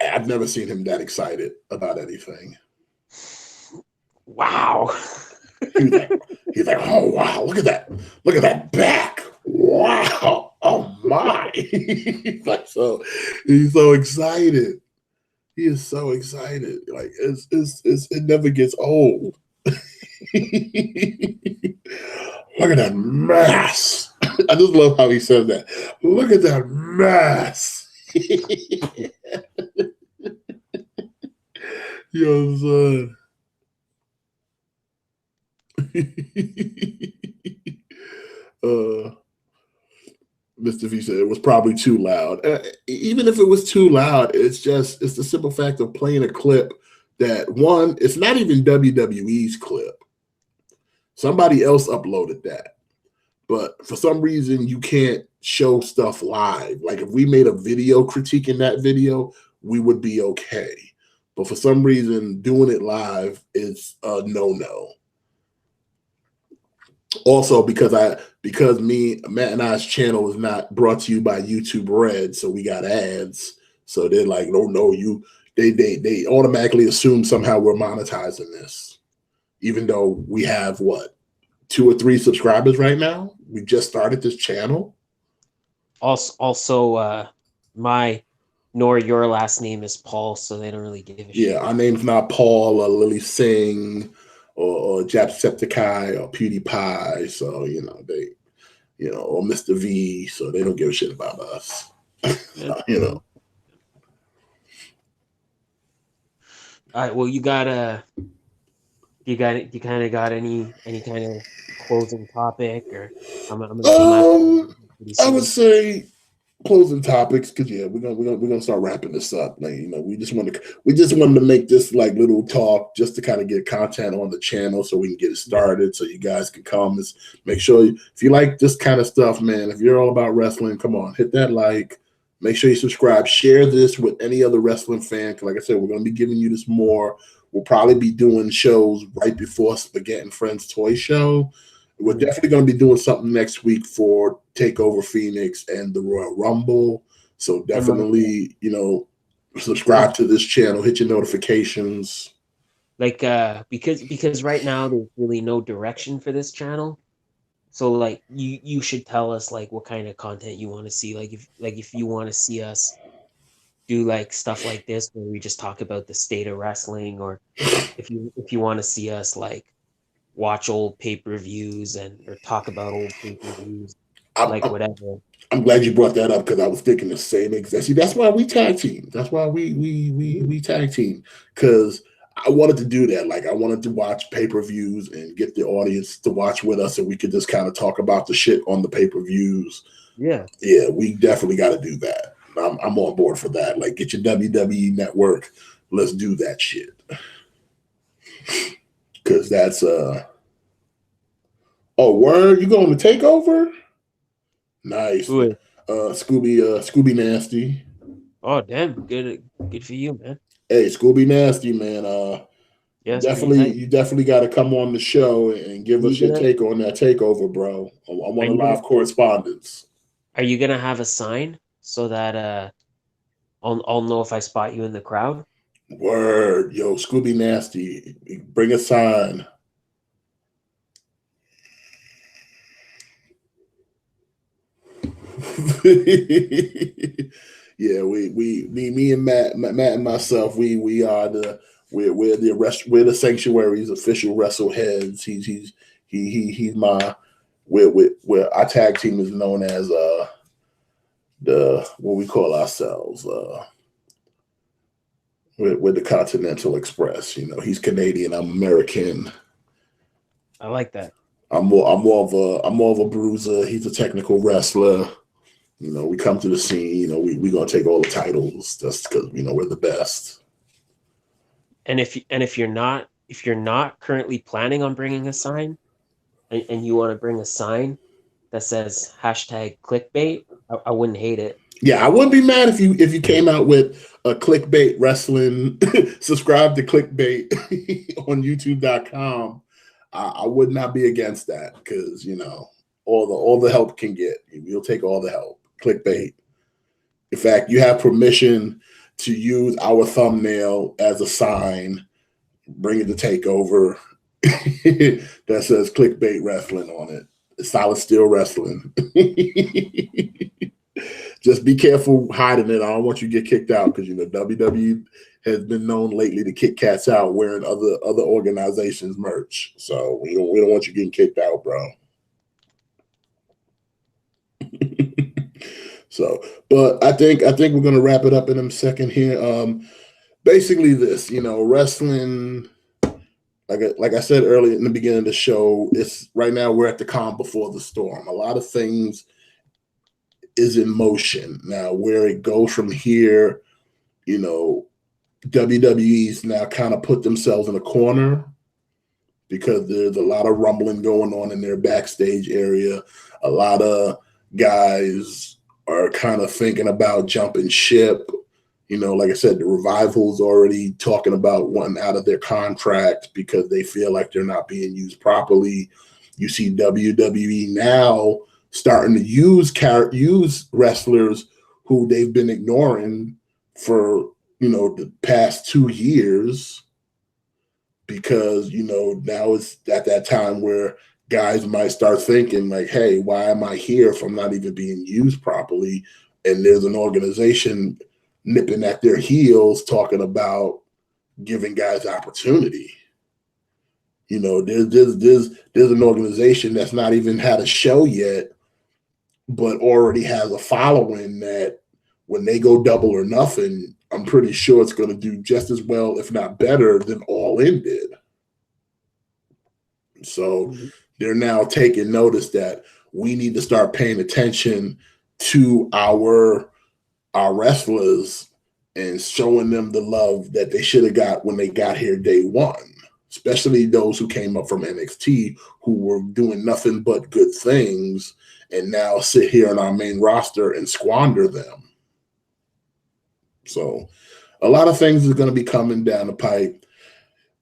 I've never seen him that excited about anything. Wow. He's like, oh wow, look at that back. Wow. Oh my. He's so excited. He is so excited. Like it never gets old. Look at that mass. I just love how he says that. Look at that mass. Yo, son. Mr. V said it was probably too loud. Even if it was too loud, it's the simple fact of playing a clip that one, it's not even WWE's clip. Somebody else uploaded that. But for some reason, you can't show stuff live. Like if we made a video critiquing that video, we would be okay. But for some reason, doing it live is a no-no. Also, because Matt and I's channel is not brought to you by YouTube Red, so we got ads. So they're like, no, they automatically assume somehow we're monetizing this, even though we have 2 or 3 subscribers right now. We just started this channel. Also, my nor your last name is Paul, so they don't really give a shit. Yeah, our name's not Paul or Lily Singh or Jacksepticeye or PewDiePie, so or Mr. V, so they don't give a shit about us. All right. Well, you kind of got any kind of closing topic, or I'm gonna do I would say closing topics, because we're gonna start wrapping this up. Like, we just wanted to make this like little talk just to kind of get content on the channel so we can get it started, so you guys can come and make sure if you like this kind of stuff, man, if you're all about wrestling, come on, hit that like, make sure you subscribe, share this with any other wrestling fan, because like I said, we're gonna be giving you this more. We'll probably be doing shows right before Spaghetti and Friends Toy Show. We're definitely going to be doing something next week for TakeOver Phoenix and the Royal Rumble. So definitely, subscribe to this channel, hit your notifications. Like, because right now there's really no direction for this channel. So like you should tell us like what kind of content you want to see. If you want to see us do like stuff like this where we just talk about the state of wrestling, or if you want to see us like watch old pay-per-views or talk about old pay-per-views, whatever. I'm glad you brought that up, because I was thinking the same exact. See, that's why we tag team. That's why we tag team, because I wanted to do that. Like I wanted to watch pay-per-views and get the audience to watch with us, and we could just kind of talk about the shit on the pay-per-views. Yeah, we definitely got to do that. I'm on board for that. Like, get your WWE network. Let's do that shit. Because that's oh, word, you going to TakeOver? Nice. Scooby Nasty. Oh damn, good for you, man. Hey, Scooby Nasty, man. Yeah, you definitely got to come on the show and give us your take on that TakeOver, bro. I want a live correspondence. Are you gonna have a sign so that I'll know if I spot you in the crowd? Word, yo, Scooby Nasty, bring a sign. Yeah, me and Matt and myself, we're the Sanctuary's official wrestle heads. He's my we're our tag team is known as the what we call ourselves. We're the Continental Express. You know, he's Canadian, I'm American. I like that. I'm more of a bruiser. He's a technical wrestler. You know, we come to the scene. You know, we gonna take all the titles just because we're the best. And if you're not currently planning on bringing a sign, and you want to bring a sign that says #KliqBait, I wouldn't hate it. Yeah, I wouldn't be mad if you came out with a KliqBait wrestling. Subscribe to KliqBait on YouTube.com. I would not be against that because all the help can get. You'll take all the help. KliqBait. In fact, you have permission to use our thumbnail as a sign. Bring it to takeover that says KliqBait Wrestling on it. Solid Steel Wrestling. Just be careful hiding it. I don't want you to get kicked out because WWE has been known lately to kick cats out wearing other organizations' merch. So we don't want you getting kicked out, bro. So, but I think we're gonna wrap it up in a second here. Basically, this wrestling. Like I said earlier in the beginning of the show, it's right now we're at the calm before the storm. A lot of things is in motion now. Where it goes from here, WWE's now kind of put themselves in a corner because there's a lot of rumbling going on in their backstage area. A lot of guys are kind of thinking about jumping ship. Like I said, the Revival's already talking about wanting out of their contract because they feel like they're not being used properly. You see WWE now starting to use wrestlers who they've been ignoring for the past 2 years because now it's at that time where guys might start thinking like, hey, why am I here if I'm not even being used properly? And there's an organization nipping at their heels talking about giving guys opportunity. There's an organization that's not even had a show yet, but already has a following that when they go double or nothing, I'm pretty sure it's going to do just as well, if not better, than All In did. So they're now taking notice that we need to start paying attention to our wrestlers and showing them the love that they should have got when they got here day one, especially those who came up from NXT who were doing nothing but good things and now sit here on our main roster and squander them. So a lot of things are going to be coming down the pipe.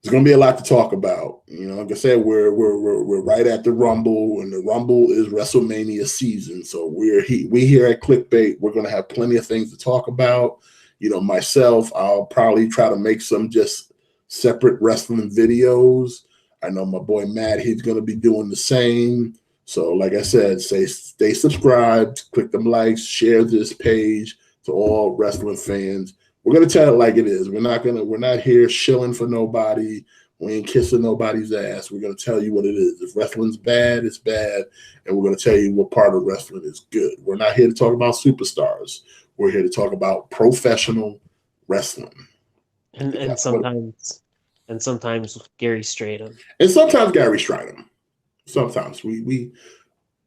There's going to be a lot to talk about. Like I said, we're right at the Rumble, and the Rumble is WrestleMania season. So we here at KliqBait, we're going to have plenty of things to talk about. Myself, I'll probably try to make some just separate wrestling videos. I know my boy Matt, he's going to be doing the same. So like I said, stay subscribed, click them likes, share this page to all wrestling fans. We're gonna tell it like it is. We're not here shilling for nobody. We ain't kissing nobody's ass. We're gonna tell you what it is. If wrestling's bad, it's bad, and we're gonna tell you what part of wrestling is good. We're not here to talk about superstars. We're here to talk about professional wrestling. And sometimes Gary Stradham. And sometimes Gary Stridham. Sometimes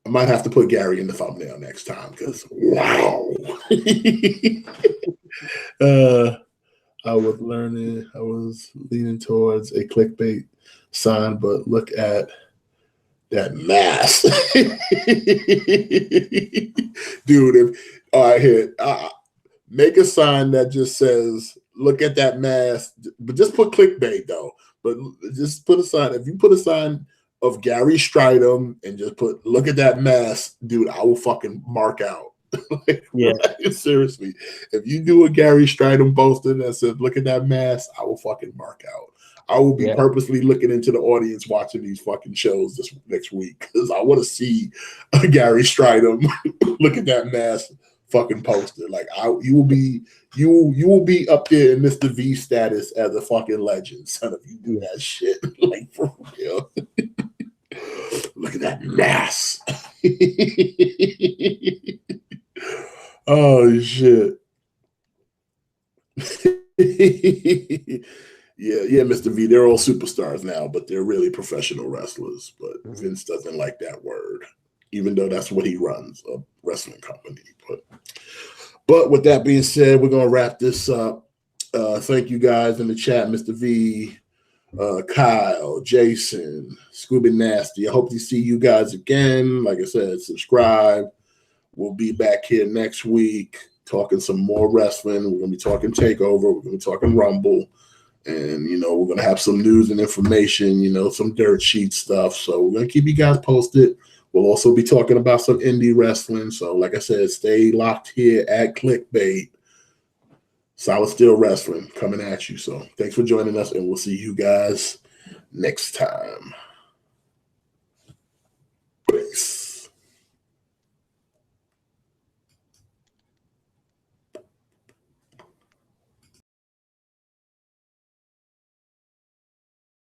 I might have to put Gary in the thumbnail next time because wow. I was leaning towards a KliqBait sign, but look at that mask. Dude, make a sign that just says, look at that mask, but just put KliqBait though. But just put a sign. If you put a sign of Gary Stridham and just put, look at that mask, dude, I will fucking mark out. Yeah. Seriously. If you do a Gary Stridham poster that says, look at that mask, I will fucking mark out. I will be Yeah. purposely looking into the audience watching these fucking shows this next week because I want to see Gary Stridham. Look at that mass fucking poster. Like you will be up there in Mr. V status as a fucking legend, son. If you do that shit, like for real. Look at that mass. Oh shit. Yeah, Mr. V. They're all superstars now, but they're really professional wrestlers. But Vince doesn't like that word, even though that's what he runs, a wrestling company. But with that being said, we're gonna wrap this up. Thank you guys in the chat, Mr. V, Kyle, Jason, Scooby Nasty. I hope to see you guys again. Like I said, subscribe. We'll be back here next week talking some more wrestling. We're gonna be talking Takeover. We're gonna be talking Rumble. And, we're going to have some news and information, some dirt sheet stuff. So we're going to keep you guys posted. We'll also be talking about some indie wrestling. So like I said, stay locked here at KliqBait. Solid Steel Wrestling coming at you. So thanks for joining us, and we'll see you guys next time. Peace.